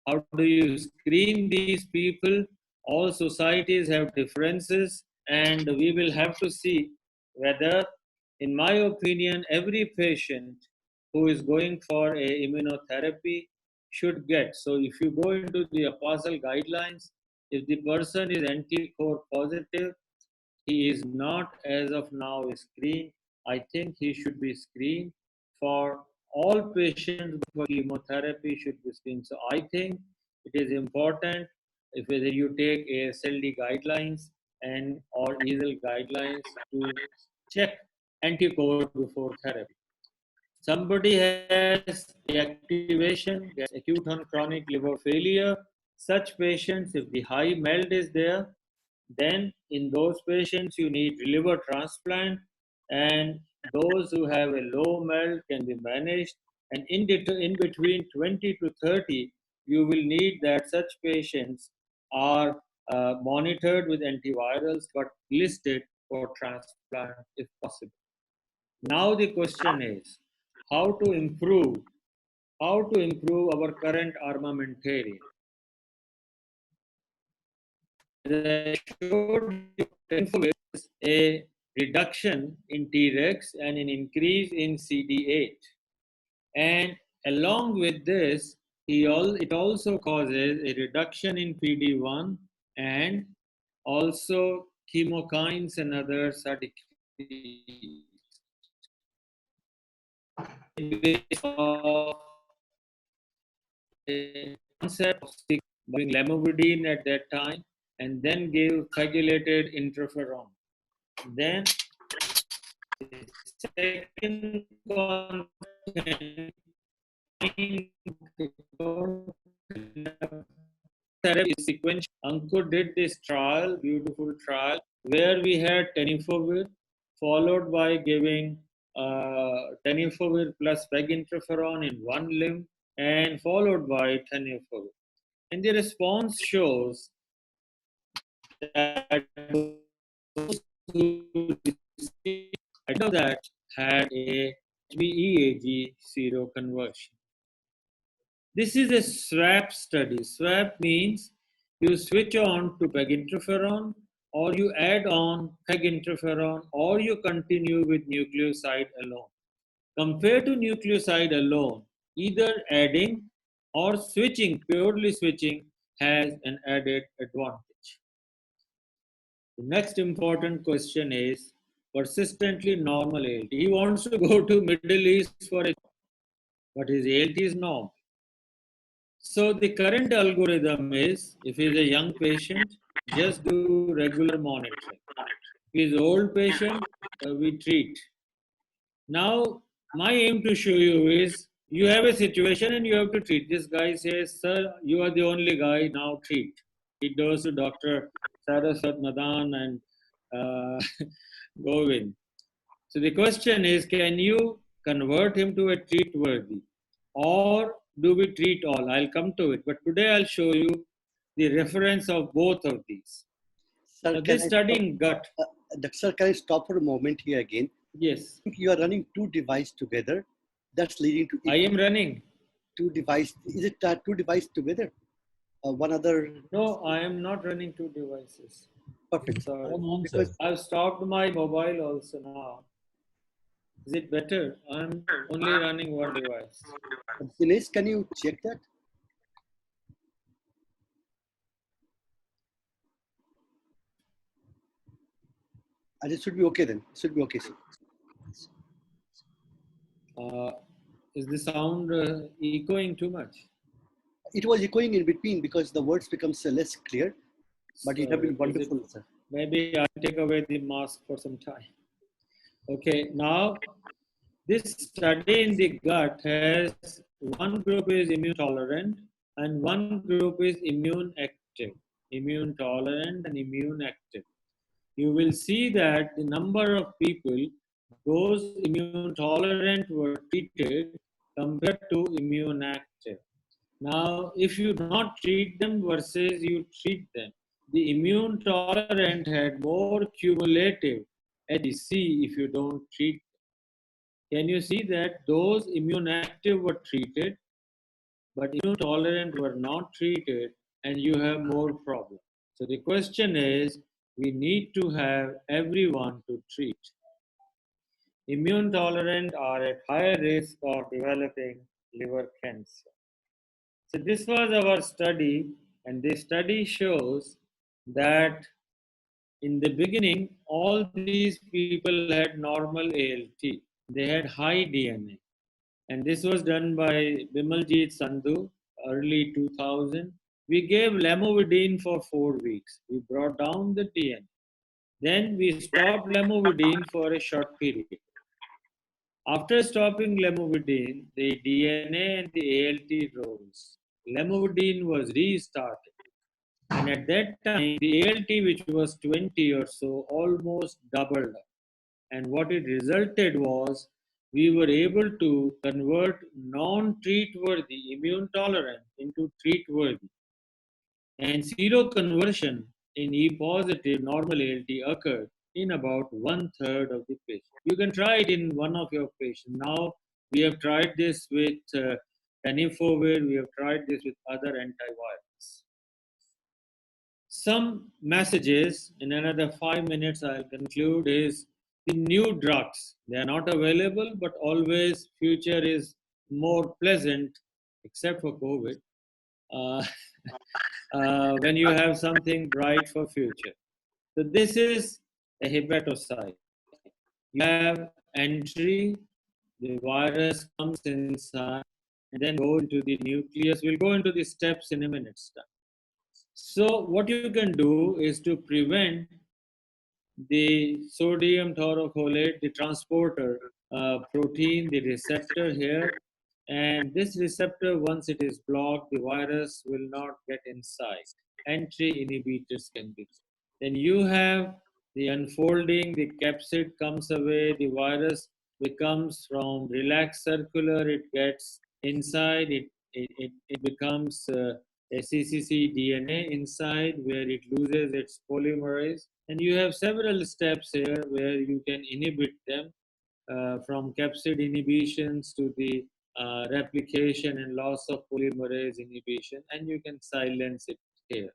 How do you screen these people? All societies have differences, and we will have to see whether, in my opinion, every patient who is going for a immunotherapy should get. So if you go into the apostle guidelines, if the person is anti-core positive, he is not as of now screened. I think he should be screened. For all patients for chemotherapy should be screened. So I think it is important if whether you take ASLD guidelines and or EASL guidelines to check anti-core before therapy. Somebody has reactivation, gets acute on chronic liver failure. Such patients, if the high MELD is there, then in those patients you need liver transplant, and those who have a low MELD can be managed, and in between 20 to 30 you will need that such patients are monitored with antivirals but listed for transplant if possible. Now the question is how to improve our current armamentarium. As I showed you, tenofovir a reduction in Tregs and an increase in CD8. And along with this, it also causes a reduction in PD-1 and also chemokines and others are decreased. Based of a concept of giving lamivudine at that time and then gave coagulated interferon. Then the second concept therapy sequence. Ankur did this trial, beautiful trial, where we had tenofovir followed by giving tenofovir plus peg interferon in one limb and followed by tenofovir. And the response shows that those who that had a HBeAg seroconversion. This is a swap study. Swap means you switch on to peg interferon or you add on peg interferon or you continue with nucleoside alone. Compared to nucleoside alone, either adding or switching, purely switching, has an added advantage. The next important question is persistently normal ALT. He wants to go to Middle East for a but his ALT is normal. So the current algorithm is, if he is a young patient, just do regular monitoring. If he is old patient, we treat. Now, my aim to show you is, you have a situation and you have to treat. This guy says, sir, you are the only guy, now treat. He goes to Dr. Saraswat Madan and Govind. So the question is, can you convert him to a treat worthy? Or do we treat all? I'll come to it. But today I'll show you the reference of both of these. Sir, now, this study in gut. Sir, can I stop for a moment here again? Yes. You are running two devices together. That's leading to... I am running. Two devices. Is it two devices together? One other... No, I am not running two devices. Perfect. Sorry. Because I've stopped my mobile also now. Is it better? I'm only running one device. Dinesh, can you check that? And it should be okay then. It should be okay, sir. Is the sound echoing too much? It was echoing in between because the words becomes less clear, but it has been wonderful, sir. Maybe I'll take away the mask for some time. Okay, now this study in the gut has one group is immune tolerant and one group is immune active. Immune tolerant and immune active. You will see that the number of people, those immune tolerant were treated compared to immune active. Now, if you not treat them versus you treat them, the immune tolerant had more cumulative HBC if you don't treat them. Can you see that those immune active were treated, but immune tolerant were not treated, and you have more problems. So the question is, we need to have everyone to treat. Immune tolerant are at higher risk of developing liver cancer. So this was our study, and this study shows that in the beginning, all these people had normal ALT. They had high DNA. And this was done by Bimaljit Sandhu, early 2000. We gave lamivudine for 4 weeks. We brought down the DNA. Then we stopped lamivudine for a short period. After stopping lamivudine, the DNA and the ALT rose. Lamivudine was restarted. And at that time, the ALT, which was 20 or so, almost doubled up. And what it resulted was we were able to convert non-treat-worthy immune tolerant into treat-worthy. And seroconversion in E positive normal ALT occurred in about 1/3 of the patients. You can try it in one of your patients. Now we have tried this with tenofovir, we have tried this with other antivirals. Some messages in another 5 minutes I'll conclude is the new drugs. They are not available, but always future is more pleasant, except for COVID. Uh, when you have something bright for future. So this is a hepatocyte. You have entry, the virus comes inside and then go into the nucleus. We'll go into the steps in a minute's time. So what you can do is to prevent the sodium taurocholate, the transporter protein, the receptor here. And this receptor, once it is blocked, the virus will not get inside. Entry inhibitors can be. Then you have the unfolding, the capsid comes away, the virus becomes from relaxed circular, it gets inside, it becomes a CCC DNA inside where it loses its polymerase. And you have several steps here where you can inhibit them from capsid inhibitions to the replication and loss of polymerase inhibition, and you can silence it here.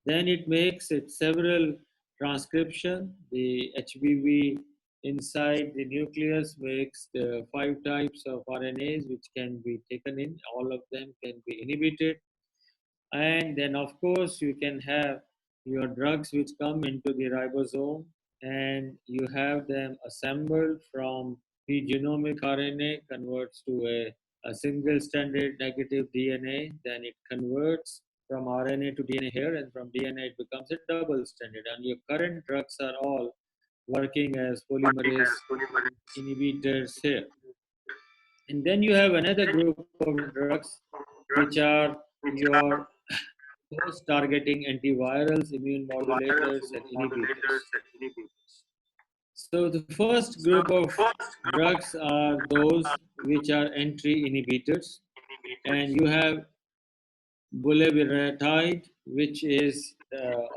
Then it makes it several transcription. The HBV inside the nucleus makes the 5 types of RNAs which can be taken in. All of them can be inhibited. And then of course you can have your drugs which come into the ribosome and you have them assembled from the genomic RNA converts to a single stranded negative DNA, then it converts from RNA to DNA here, and from DNA it becomes a double stranded, and your current drugs are all working as polymerase inhibitors here. And then you have another group of drugs which are your targeting antivirals, immune modulators, and inhibitors. So the first group of drugs are those which are entry inhibitors, and you have bulevirtide, which is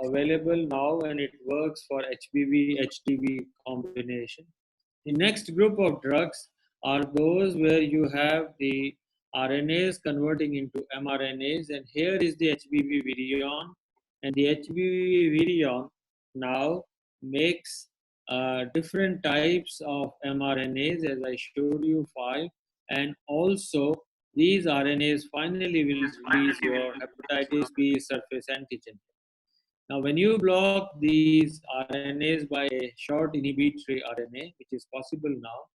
available now and it works for HBV HDV combination. The next group of drugs are those where you have the RNAs converting into mRNAs, and here is the HBV virion, and the HBV virion now makes different types of mRNAs, as I showed you 5, and also these RNAs finally will release your hepatitis B surface antigen. Now, when you block these RNAs by a short inhibitory RNA, which is possible now,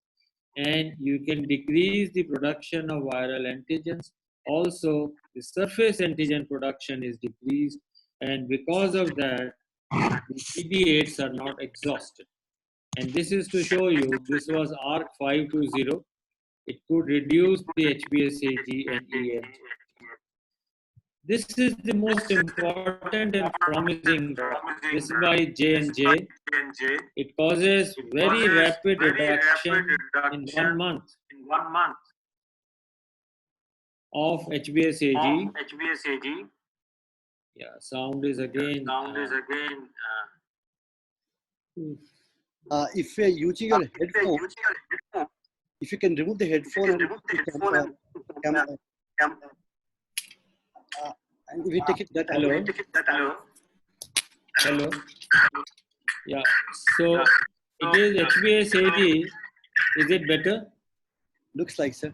and you can decrease the production of viral antigens, also the surface antigen production is decreased, and because of that, the CD8s are not exhausted. And this is to show you, this was ARC 520. It could reduce the HbSAg and ENG. This is the most important and promising drug. This is by J&J. It causes very rapid reduction in 1 month of HbSAg. Yeah, sound is again. If you are using your headphone, if you can remove the headphone and if you take it that Hello. Hello. Yeah. So it is HbSAg. Is it better? Looks like, sir.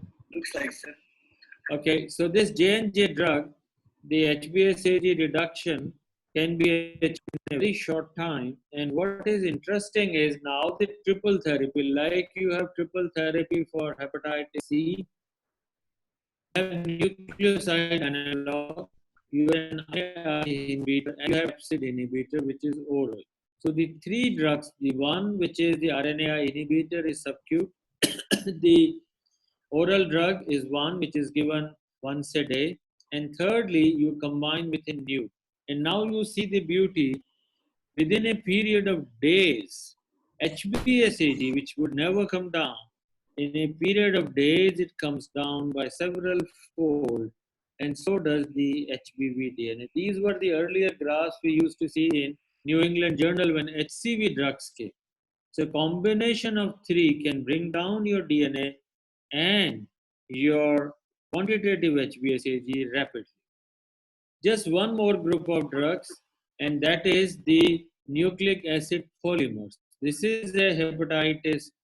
Okay. So this J&J drug, the HbSAg reduction can be achieved in a very short time. And what is interesting is now the triple therapy, like you have triple therapy for hepatitis C, you have nucleoside analog, you have an inhibitor, and you have capsid inhibitor, which is oral. So the 3 drugs, the one which is the RNAi inhibitor is subcute, the oral drug is one which is given once a day, and thirdly, you combine with a nuke. And now you see the beauty, within a period of days, HbSAg, which would never come down, In a period of days, it comes down by several fold, and so does the HBV DNA. These were the earlier graphs we used to see in New England Journal when HCV drugs came. So, combination of three can bring down your DNA and your quantitative HbSAg rapidly. Just one more group of drugs, and that is the nucleic acid polymers. This is a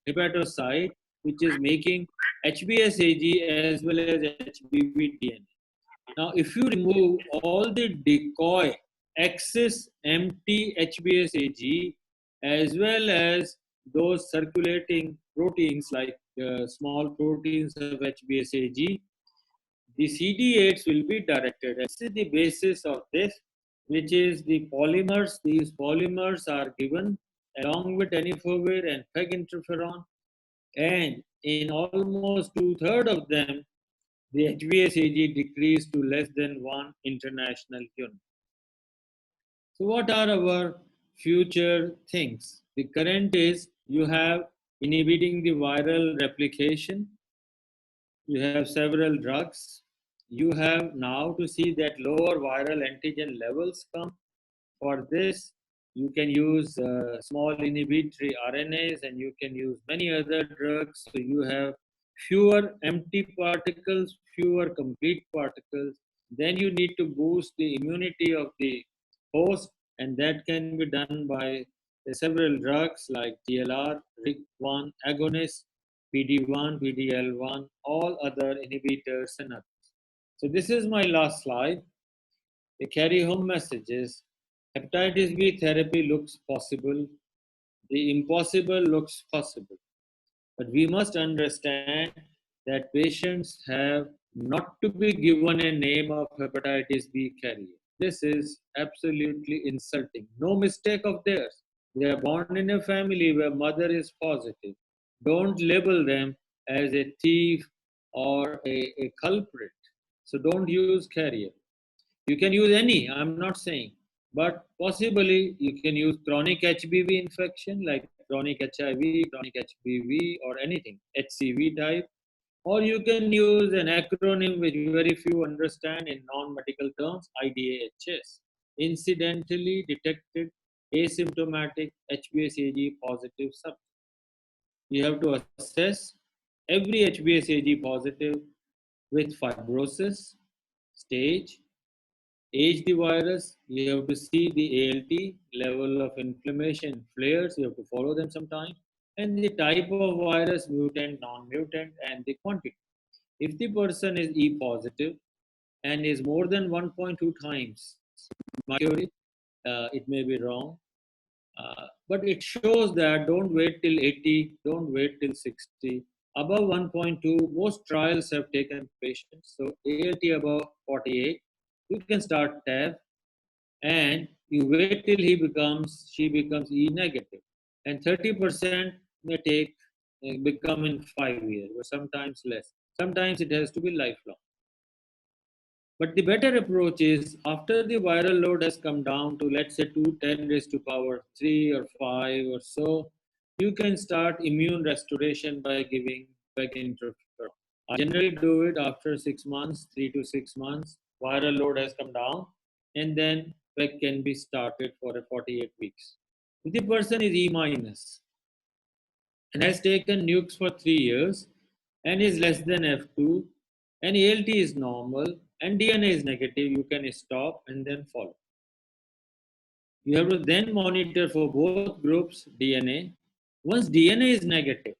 hepatocyte which is making HbSAg as well as HBV DNA. Now, if you remove all the decoy excess empty HbSAg as well as those circulating proteins like small proteins of HbSAg, the CD8s will be directed. This is the basis of this, which is the polymers. These polymers are given along with tenofovir and peg interferon, and in almost two-thirds of them, the HbSAg decreased to less than 1 international unit. So what are our future things? The current is you have inhibiting the viral replication. You have several drugs. You have now to see that lower viral antigen levels come. For this, you can use small inhibitory RNAs and you can use many other drugs. So you have fewer empty particles, fewer complete particles. Then you need to boost the immunity of the host, and that can be done by several drugs like TLR, RIC1 agonists, PD1, PDL1, all other inhibitors and others. So this is my last slide. The carry home message is hepatitis B therapy looks possible. The impossible looks possible. But we must understand that patients have not to be given a name of hepatitis B carrier. This is absolutely insulting. No mistake of theirs. They are born in a family where mother is positive. Don't label them as a thief or a culprit. So don't use carrier. You can use any, I'm not saying, but possibly you can use chronic HBV infection like chronic HIV, chronic HBV, or anything, HCV type, or you can use an acronym which very few understand in non-medical terms, IDAHS, incidentally detected asymptomatic HbSAg positive subject. You have to assess every HbSAg positive with fibrosis, stage, age the virus, you have to see the ALT, level of inflammation, flares, you have to follow them sometime, and the type of virus, mutant, non-mutant, and the quantity. If the person is E positive and is more than 1.2 times mercury, it may be wrong. But it shows that don't wait till 80, don't wait till 60. Above 1.2, most trials have taken patients. So ALT above 48, you can start TAF, and you wait till she becomes E negative. And 30% may take, become in 5 years, or sometimes less. Sometimes it has to be lifelong. But the better approach is after the viral load has come down to, let's say, 210 raised to power 3 or 5 or so, you can start immune restoration by giving peg interferon. I generally do it after 6 months, 3 to 6 months. Viral load has come down, and then peg can be started for a 48 weeks. If the person is E minus and has taken nukes for 3 years and is less than F2 and ALT is normal and DNA is negative, you can stop and then follow. You have to then monitor for both groups DNA. Once DNA is negative,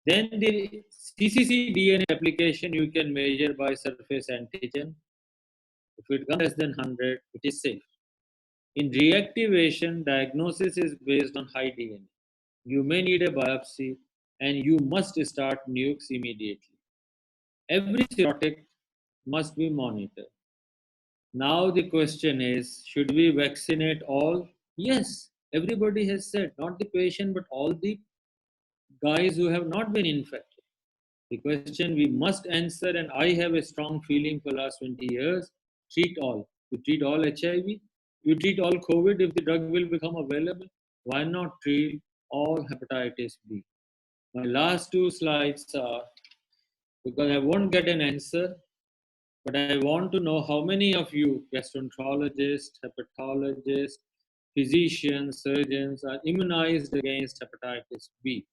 then the CCC DNA application you can measure by surface antigen. If it comes less than 100, it is safe. In reactivation, diagnosis is based on high DNA. You may need a biopsy and you must start nukes immediately. Every serotic must be monitored. Now the question is, should we vaccinate all? Yes, everybody has said, not the patient, but all the guys who have not been infected. The question we must answer, and I have a strong feeling for the last 20 years, treat all. You treat all HIV, you treat all COVID if the drug will become available. Why not treat all hepatitis B? My last two slides are, because I won't get an answer, but I want to know how many of you, gastroenterologists, hepatologists, physicians, surgeons, are immunized against hepatitis B.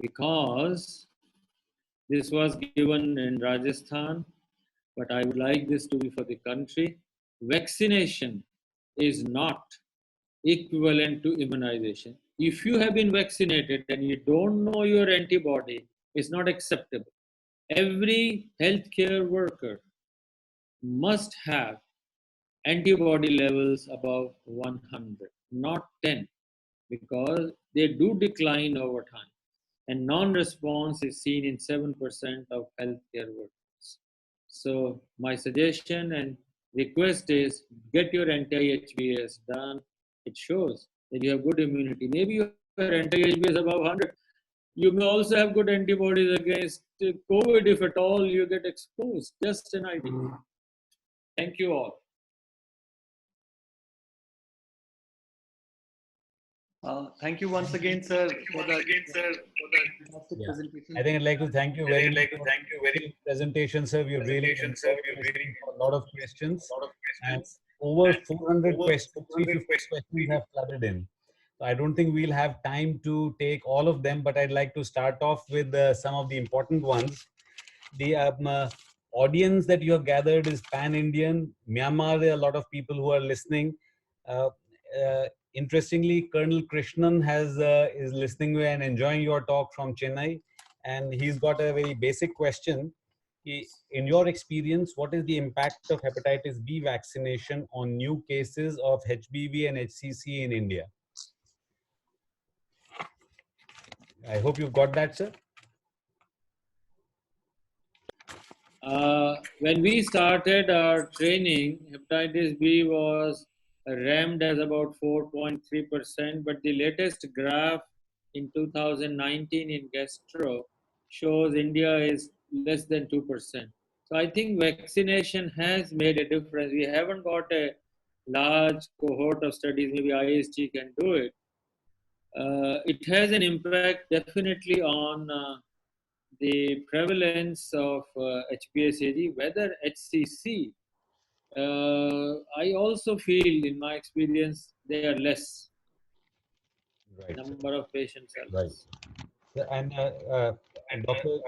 Because this was given in Rajasthan, but I would like this to be for the country. Vaccination is not equivalent to immunization. If you have been vaccinated and you don't know your antibody, it's not acceptable. Every healthcare worker must have antibody levels above 100, not 10, because they do decline over time. And non-response is seen in 7% of healthcare workers. So my suggestion and request is get your anti-HBs done. It shows that you have good immunity. Maybe your anti-HBs above 100. You may also have good antibodies against COVID if at all you get exposed. Just an idea. Thank you all. Thank you once again, sir, for the fantastic presentation. I think I'd like to thank you very much for the presentation, sir. We really enjoyed listening to a lot of questions, and over 400 questions, 350 questions have flooded in. So I don't think we'll have time to take all of them, but I'd like to start off with some of the important ones. The audience that you have gathered is pan-Indian. Myanmar, there are a lot of people who are listening. Uh, Interestingly, Colonel Krishnan is listening and enjoying your talk from Chennai, and he's got a very basic question. In your experience, what is the impact of hepatitis B vaccination on new cases of HBV and HCC in India? I hope you've got that, sir. When we started our training, hepatitis B was ranked as about 4.3%, but the latest graph in 2019 in Gastro shows India is less than 2%. So I think vaccination has made a difference. We haven't got a large cohort of studies, maybe ISG can do it. It has an impact definitely on the prevalence of HBsAg, whether HCC. I also feel, in my experience, they are less. Right. Number of patients are Right. less. And Dr.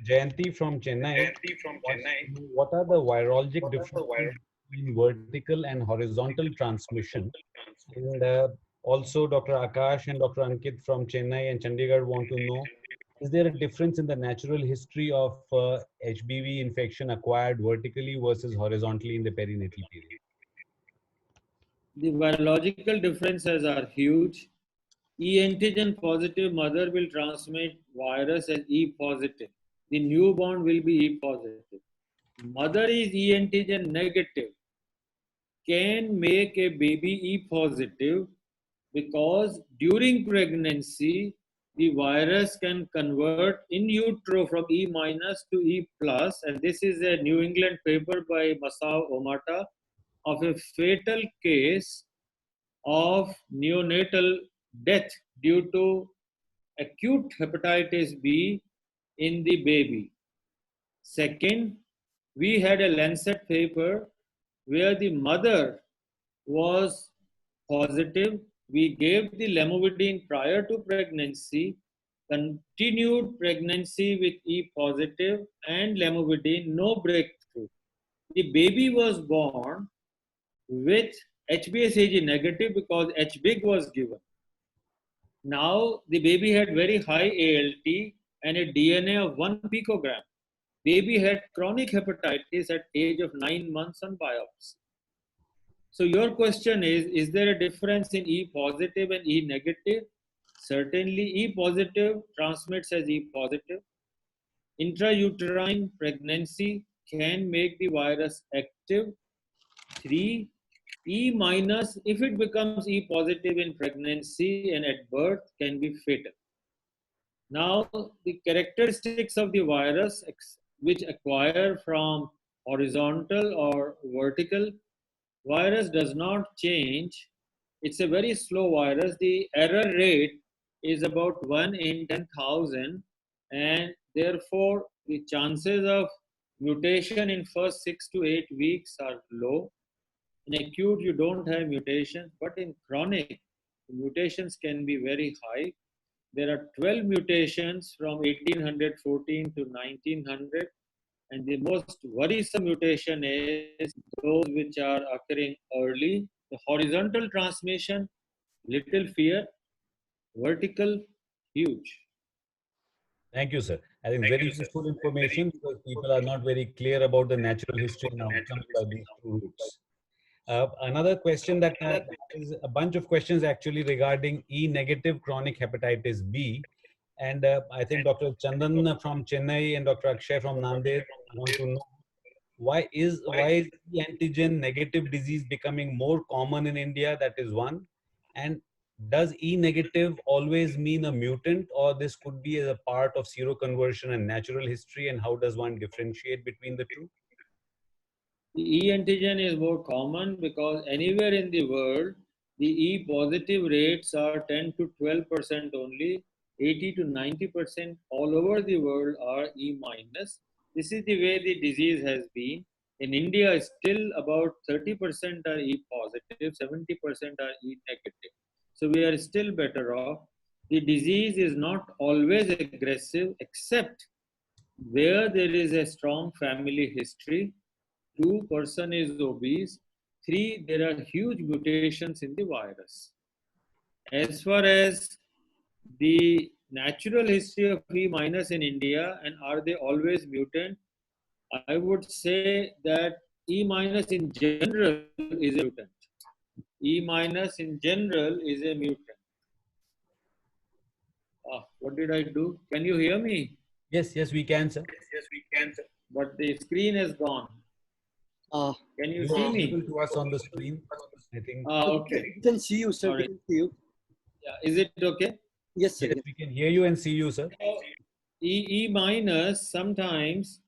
Jayanti from Chennai, what are the virologic differences between vertical and horizontal transmission? And also Dr. Akash and Dr. Ankit from Chennai and Chandigarh want to know, is there a difference in the natural history of HBV infection acquired vertically versus horizontally in the perinatal period? The virological differences are huge. E antigen positive mother will transmit virus as E positive. The newborn will be E positive. Mother is E antigen negative, can make a baby E positive because during pregnancy, the virus can convert in utero from E minus to E plus, and this is a New England paper by Masao Omata of a fatal case of neonatal death due to acute hepatitis B in the baby. Second, we had a Lancet paper where the mother was positive. We gave the lamivudine prior to pregnancy, continued pregnancy with E positive and lamivudine, no breakthrough. The baby was born with HBsAg negative because HBig was given. Now the baby had very high ALT and a DNA of 1 picogram. Baby had chronic hepatitis at age of 9 months on biopsy. So your question is there a difference in E positive and E negative? Certainly E positive transmits as E positive. Intrauterine pregnancy can make the virus active. 3, E minus, if it becomes E positive in pregnancy and at birth, can be fatal. Now, the characteristics of the virus which acquire from horizontal or vertical, virus does not change. It's a very slow virus. The error rate is about 1 in 10,000, and therefore the chances of mutation in first 6 to 8 weeks are low. In acute, you don't have mutations, but in chronic, mutations can be very high. There are 12 mutations from 1814 to 1900, and the most worrisome mutation is those which are occurring early. The horizontal transmission, little fear, vertical, huge. Thank you, sir. I think very useful information because people are not very clear about the natural history and outcomes by these two routes. Another question that is a bunch of questions actually regarding E negative chronic hepatitis B. And I think Dr. Chandan from Chennai and Dr. Akshay from Nanded want to know why is E antigen negative disease becoming more common in India? That is one. And does E negative always mean a mutant, or this could be a part of seroconversion and natural history? And how does one differentiate between the two? The E antigen is more common because anywhere in the world, the E positive rates are 10 to 12% only. 80 to 90% all over the world are E minus. This is the way the disease has been. In India, still about 30% are E positive, 70% are E negative. So we are still better off. The disease is not always aggressive, except where there is a strong family history. 2, person is obese. 3, there are huge mutations in the virus. As far as the natural history of E minus in India, and are they always mutant? I would say that E minus in general is a mutant. E minus in general is a mutant. What did I do? Can you hear me? Yes, we can, sir. Yes, we can. But the screen is gone. Can you see me? Visible to us on the screen, I think. Okay. We can see you, sir. Sorry. We can see you. Yeah, is it okay? Yes, sir. Yes, we can hear you and see you, sir. E minus sometimes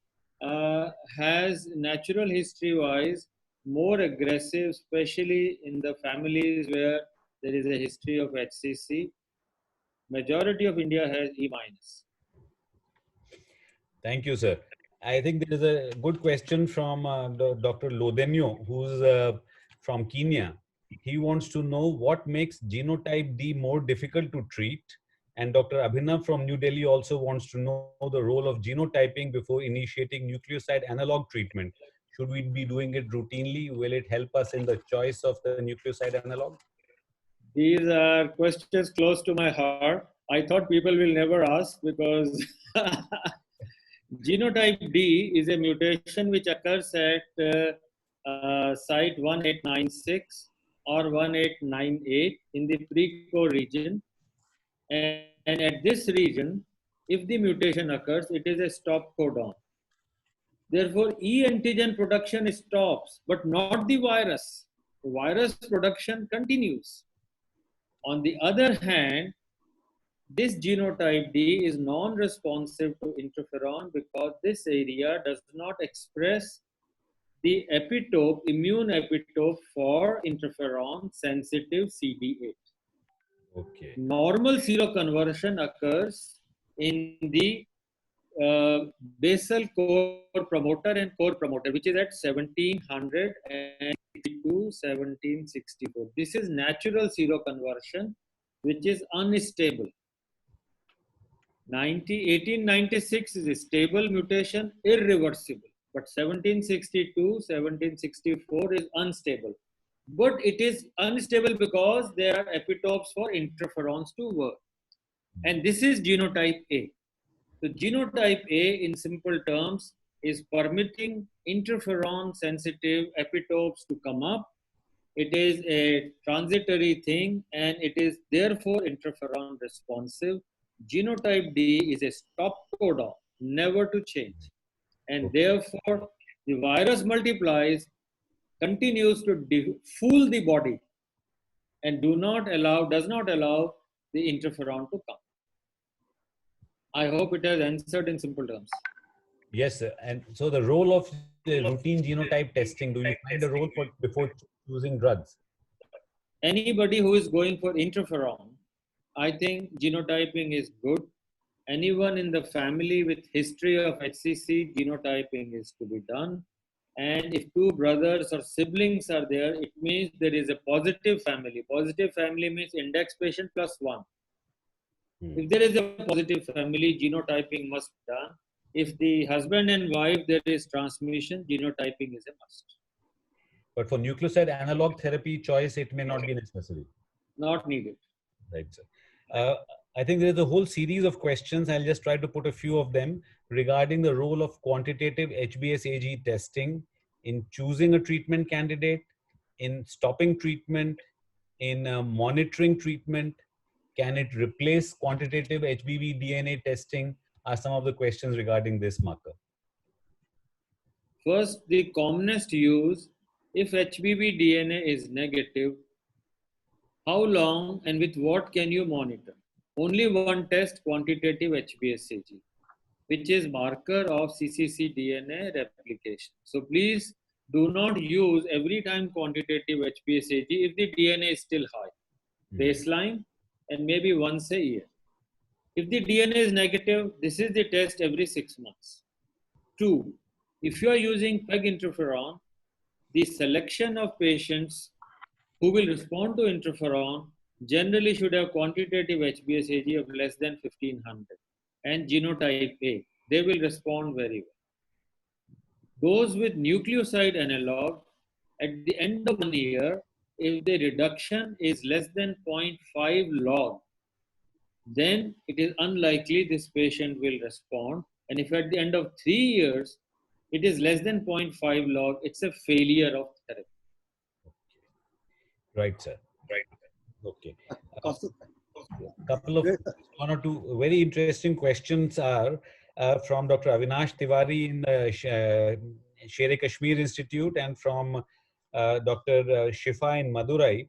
has natural history wise more aggressive, especially in the families where there is a history of HCC. Majority of India has E minus. Thank you, sir. I think there is a good question from Dr. Lodenyo, who's from Kenya. He wants to know what makes genotype D more difficult to treat. And Dr. Abhinav from New Delhi also wants to know the role of genotyping before initiating nucleoside analog treatment. Should we be doing it routinely? Will it help us in the choice of the nucleoside analog? These are questions close to my heart. I thought people will never ask because genotype D is a mutation which occurs at site 1896 or 1898 in the pre-core region. And at this region, if the mutation occurs, it is a stop codon. Therefore, E antigen production stops, but not the virus. The virus production continues. On the other hand, this genotype D is non-responsive to interferon because this area does not express the epitope, immune epitope for interferon sensitive CD8. Okay. Normal seroconversion occurs in the basal core promoter and core promoter, which is at 1762, 1764. This is natural seroconversion, which is unstable. 1896 is a stable mutation, irreversible. But 1762, 1764 is unstable. But it is unstable because there are epitopes for interferons to work. And this is genotype A. So genotype A, in simple terms, is permitting interferon sensitive epitopes to come up. It is a transitory thing and it is therefore interferon responsive. Genotype D is a stop codon, never to change. And therefore, the virus multiplies, continues to fool the body and does not allow the interferon to come. I hope it has answered in simple terms. Yes, sir. And so the role of the routine genotype testing, do you find a role for before choosing drugs? Anybody who is going for interferon I think genotyping is good. Anyone in the family with history of HCC, genotyping is to be done. And if two brothers or siblings are there, it means there is a positive family. Positive family means index patient plus one. If there is a positive family, genotyping must be done. If the husband and wife there is transmission, genotyping is a must. But for nucleoside analog therapy choice, it may not be necessary. Not needed. Right, sir. I think there's a whole series of questions. I'll just try to put a few of them regarding the role of quantitative HBsAg testing in choosing a treatment candidate, in stopping treatment, in monitoring treatment. Can it replace quantitative HBV DNA testing? Are some of the questions regarding this marker. First, the commonest use, if HBV DNA is negative, how long and with what can you monitor? Only one test, quantitative HBsAg, which is marker of cccDNA replication. So please do not use every time quantitative HBsAg if the DNA is still high. Baseline and maybe once a year. If the DNA is negative, this is the test every 6 months. 2. If you are using PEG interferon, the selection of patients who will respond to interferon generally should have quantitative HBsAg of less than 1500 and genotype A. They will respond very well. Those with nucleoside analog, at the end of 1 year, if the reduction is less than 0.5 log, then it is unlikely this patient will respond. And if at the end of 3 years, it is less than 0.5 log, it's a failure of therapy. Right, sir. Right. Okay. Kaustav, Couple of one or two very interesting questions are from Dr. Avinash Tiwari in the Sher Kashmir Institute and from Dr. Shifa in Madurai.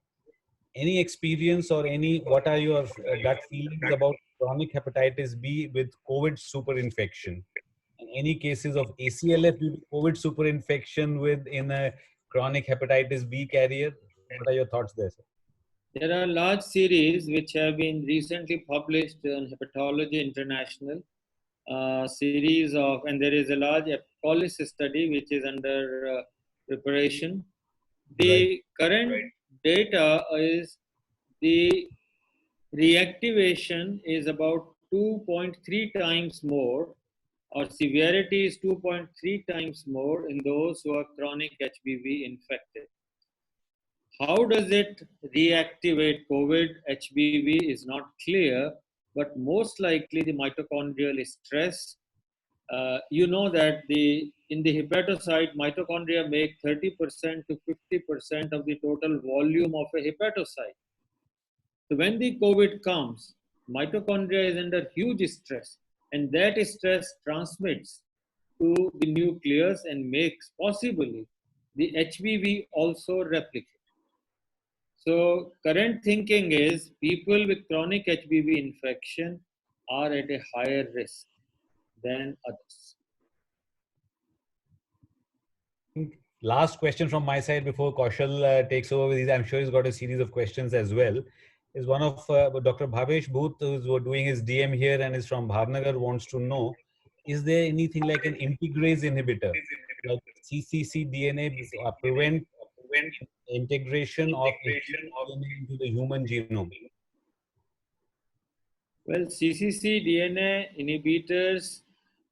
Any experience or what are your gut feelings about chronic hepatitis B with COVID superinfection? And any cases of ACLF due to COVID superinfection in a chronic hepatitis B carrier? What are your thoughts there, sir? There are large series which have been recently published on Hepatology International, series of, and there is a large epicolis study which is under preparation. The current data is the reactivation is about 2.3 times more, or severity is 2.3 times more in those who are chronic HBV infected. How does it reactivate COVID? HBV is not clear, but most likely the mitochondrial stress. You know that in the hepatocyte, mitochondria make 30% to 50% of the total volume of a hepatocyte. So when the COVID comes, mitochondria is under huge stress, and that stress transmits to the nucleus and makes possibly the HBV also replicate. So current thinking is people with chronic HBV infection are at a higher risk than others. Last question from my side before Kaushal takes over with these. I'm sure he's got a series of questions as well. Is one of Dr. Bhavesh Booth, who's doing his DM here and is from Bhavnagar, wants to know, is there anything like an integrase inhibitor, like cccDNA, prevent integration of HBV into the human genome? Well, cccDNA inhibitors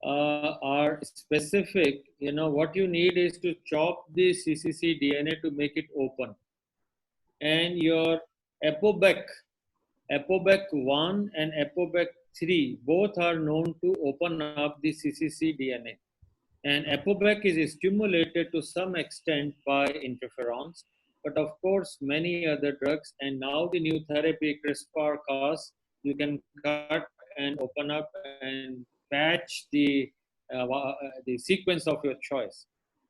are specific. You know, what you need is to chop the cccDNA to make it open. And your ApoBec 1 and ApoBec 3, both are known to open up the cccDNA. And ApoBec is stimulated to some extent by interferons, but of course many other drugs. And now the new therapy CRISPR-Cas, you can cut and open up and patch the sequence of your choice.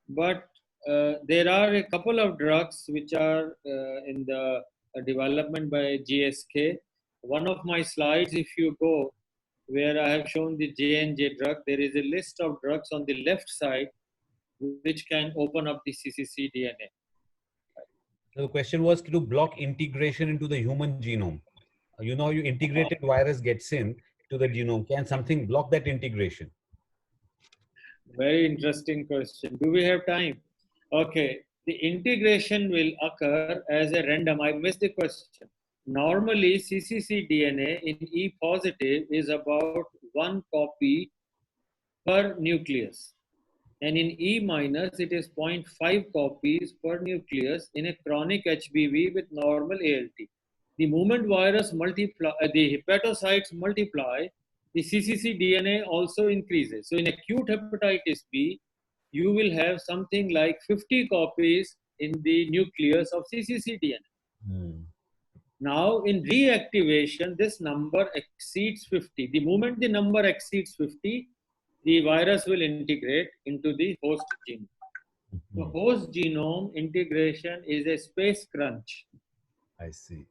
But there are a couple of drugs which are in the development by GSK. One of my slides, if you go, where I have shown the J&J drug, there is a list of drugs on the left side which can open up the cccDNA. So the question was to block integration into the human genome. you know, your integrated virus gets in to the genome. Can something block that integration? Very interesting question. Do we have time? Okay. The integration will occur as a random. I missed the question. Normally, CCC DNA in E positive is about 1 copy per nucleus. And in E minus, it is 0.5 copies per nucleus in a chronic HBV with normal ALT. The moment virus multiply, the hepatocytes multiply, the CCC DNA also increases. So in acute hepatitis B, you will have something like 50 copies in the nucleus of CCC DNA. Now in reactivation, this number exceeds 50. The moment the number exceeds 50, the virus will integrate into the host genome. The host genome integration is a space crunch. I see.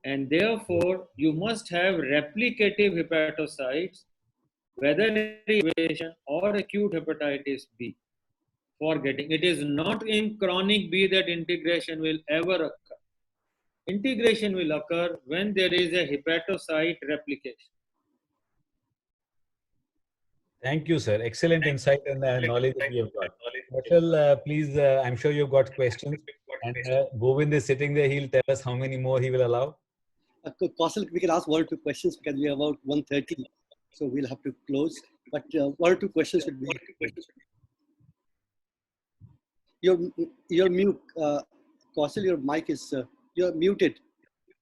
And therefore, you must have replicative hepatocytes, whether reactivation or acute hepatitis B, for getting. It is not in chronic B that integration will ever occur. Integration will occur when there is a hepatocyte replication. Thank you, sir. Excellent insight and knowledge that we have got. Marshall, please, I'm sure you've got questions. And Govind is sitting there. He'll tell us how many more he will allow. Kaushal, we can ask 1 or 2 questions because we are about 1:30. So we'll have to close. But 1 or 2 questions should be. You're mute. Kaushal, your mic is, you're muted.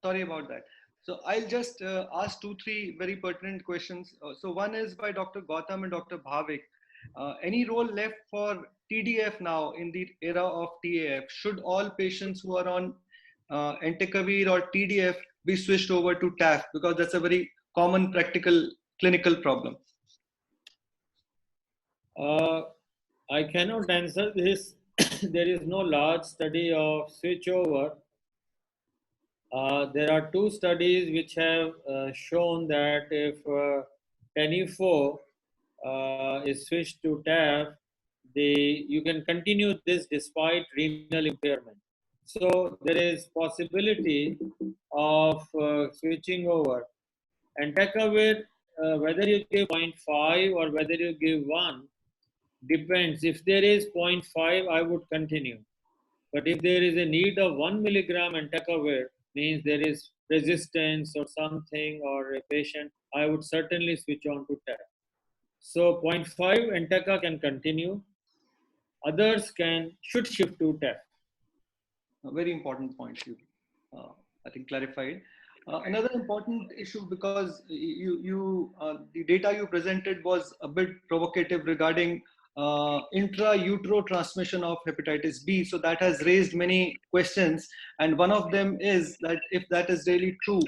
Sorry about that. So I'll just ask 2-3 very pertinent questions. So one is by Dr. Gautam and Dr. Bhavik. Any role left for TDF now in the era of TAF? Should all patients who are on entecavir or TDF be switched over to TAF? Because that's a very common practical clinical problem. I cannot answer this. There is no large study of switchover. There are 2 studies which have shown that if tenofovir is switched to TAF, you can continue this despite renal impairment. So there is possibility of switching over. Entecavir, whether you give 0.5 or whether you give 1, depends. If there is 0.5, I would continue. But if there is a need of 1 milligram entecavir, means there is resistance or something or a patient, I would certainly switch on to TAF. So 0.5 Enteca can continue. Others should shift to TAF. A very important point you, I think, clarified. Another important issue, because the data you presented was a bit provocative regarding intra-utero transmission of hepatitis B. So that has raised many questions. And one of them is that if that is really true,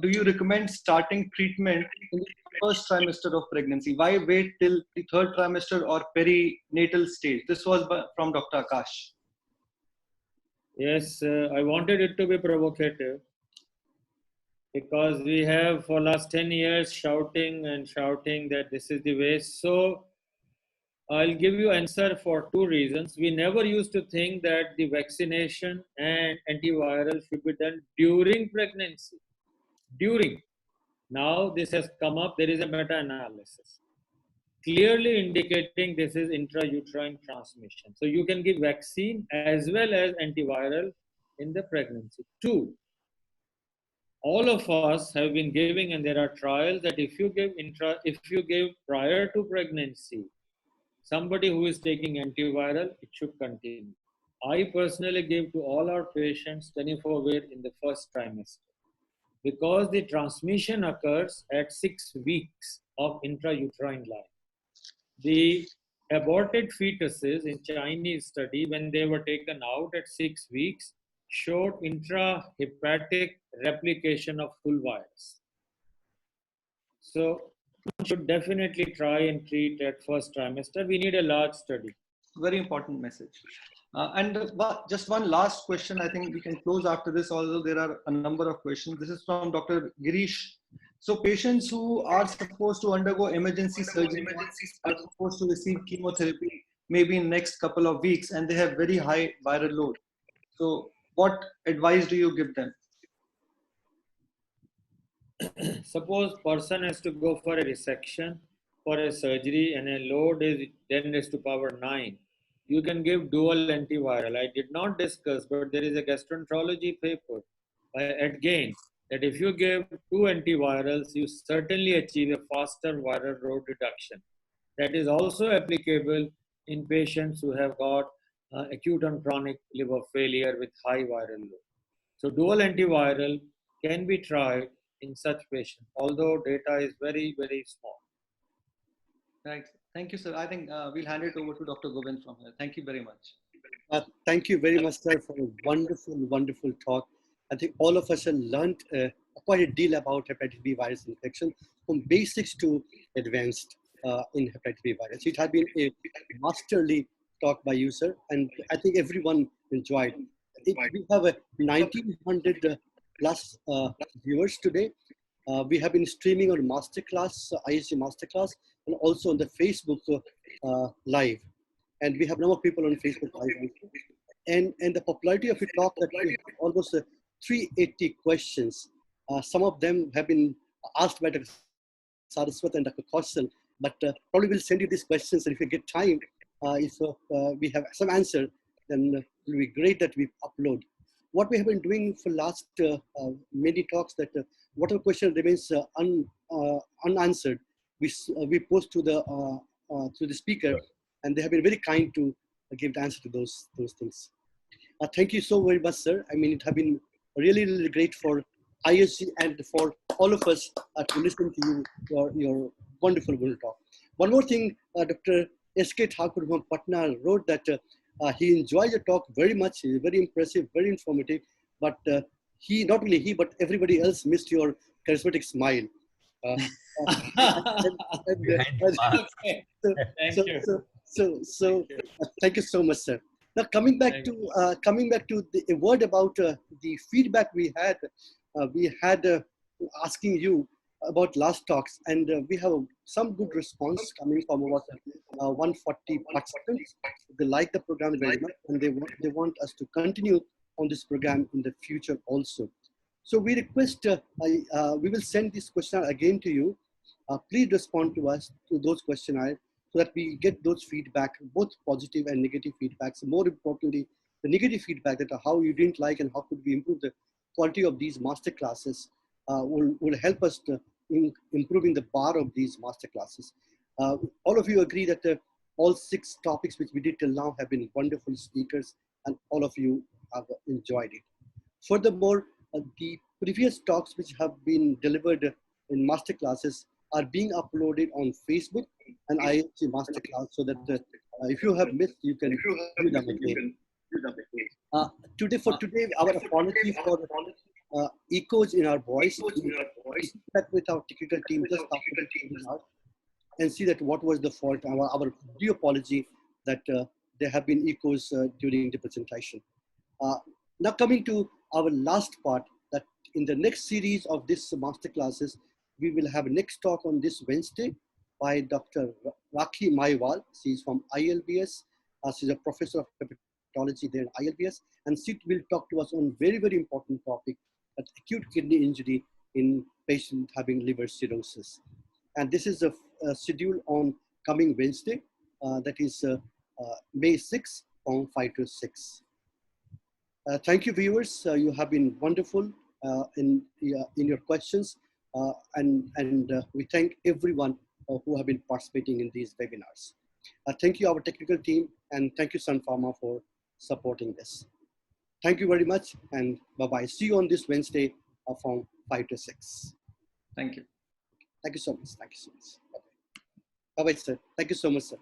do you recommend starting treatment in the first trimester of pregnancy? Why wait till the 3rd trimester or perinatal stage? This was from Dr. Akash. Yes, I wanted it to be provocative because we have for last 10 years shouting that this is the way. So I'll give you answer for 2 reasons. We never used to think that the vaccination and antiviral should be done during pregnancy. Now this has come up, there is a meta-analysis clearly indicating this is intrauterine transmission. So you can give vaccine as well as antiviral in the pregnancy. 2, all of us have been giving, and there are trials that if you give prior to pregnancy, somebody who is taking antiviral, it should continue. I personally give to all our patients tenofovir in the first trimester because the transmission occurs at 6 weeks of intrauterine life. The aborted fetuses in Chinese study, when they were taken out at 6 weeks, showed intrahepatic replication of full virus. So one should definitely try and treat at first trimester. We need a large study. Very important message. Just one last question. I think we can close after this, although there are a number of questions. This is from Dr. Girish. So patients who are supposed to undergo emergency surgery are supposed to receive chemotherapy maybe in next couple of weeks, and they have very high viral load. So what advice do you give them? Suppose person has to go for a resection, for a surgery, and a load is 10 raised to power 9. You can give dual antiviral. I did not discuss, but there is a gastroenterology paper by Ed Gain that if you give two antivirals, you certainly achieve a faster viral load reduction. That is also applicable in patients who have got acute and chronic liver failure with high viral load. So dual antiviral can be tried in such patients, although data is very, very small. Right. Thank you, sir. I think we'll hand it over to Dr. Govind from here. Thank you very much. Thank you very much, sir, for a wonderful, wonderful talk. I think all of us have learned quite a deal about hepatitis B virus infection, from basics to advanced in hepatitis B virus. It has been a masterly talk by you, sir, and I think everyone enjoyed. We have a 1900 plus viewers today. We have been streaming on Masterclass, ISG Masterclass, and also on the Facebook Live. And we have a number of people on Facebook Live also. And the popularity of a talk that we have almost 380 questions. Some of them have been asked by Dr. Saraswat and Dr. Kaushal, but probably we'll send you these questions. And if you get time, if we have some answer, then it will be great that we upload. What we have been doing for last many talks, that whatever question remains unanswered, we post to the speaker, and they have been very kind to give the answer to those things. Thank you so very much, sir. I mean, it has been really, really great for ISG and for all of us to listen to you, your wonderful talk. One more thing, Dr. S.K. Thakur from Patna wrote that he enjoyed the talk very much. It's very impressive, very informative. But not only he, but everybody else missed your charismatic smile. Thank you so much, sir. Now coming back to a word about the feedback we had asking you about last talks, and we have some good response coming from about 140 participants. They like the program very much, and they want us to continue on this program in the future also. So we request we will send this question again to you. Please respond to us to those questionnaires so that we get those feedback, both positive and negative feedbacks. More importantly, the negative feedback, that how you didn't like and how could we improve the quality of these master classes, will help us to improving the bar of these master classes. All of you agree that all 6 topics which we did till now have been wonderful speakers, and all of you have enjoyed it. Furthermore, the previous talks which have been delivered in master classes are being uploaded on Facebook and ISG Masterclass, so that if you have missed, you can view them again. Today, our apology for echoes in our voice. Back with our technical team just after the webinar and see that what was the fault. Our due apology that there have been echoes during the presentation. Now coming to our last part, that in the next series of this master classes, we will have a next talk on this Wednesday by Dr. Rakhi Maiwal. She's from ILBS. She's a professor of hepatology there in ILBS, and she will talk to us on very, very important topic, that acute kidney injury in patients having liver cirrhosis. And this is a schedule on coming Wednesday, that is May 6th from 5 to 6. Thank you, viewers. You have been wonderful in your questions, and we thank everyone who have been participating in these webinars. Thank you, our technical team, and thank you, Sun Pharma, for supporting this. Thank you very much, and bye-bye. See you on this Wednesday from 5 to 6. Thank you. Thank you so much. Thank you so much. Bye-bye, sir. Thank you so much, sir.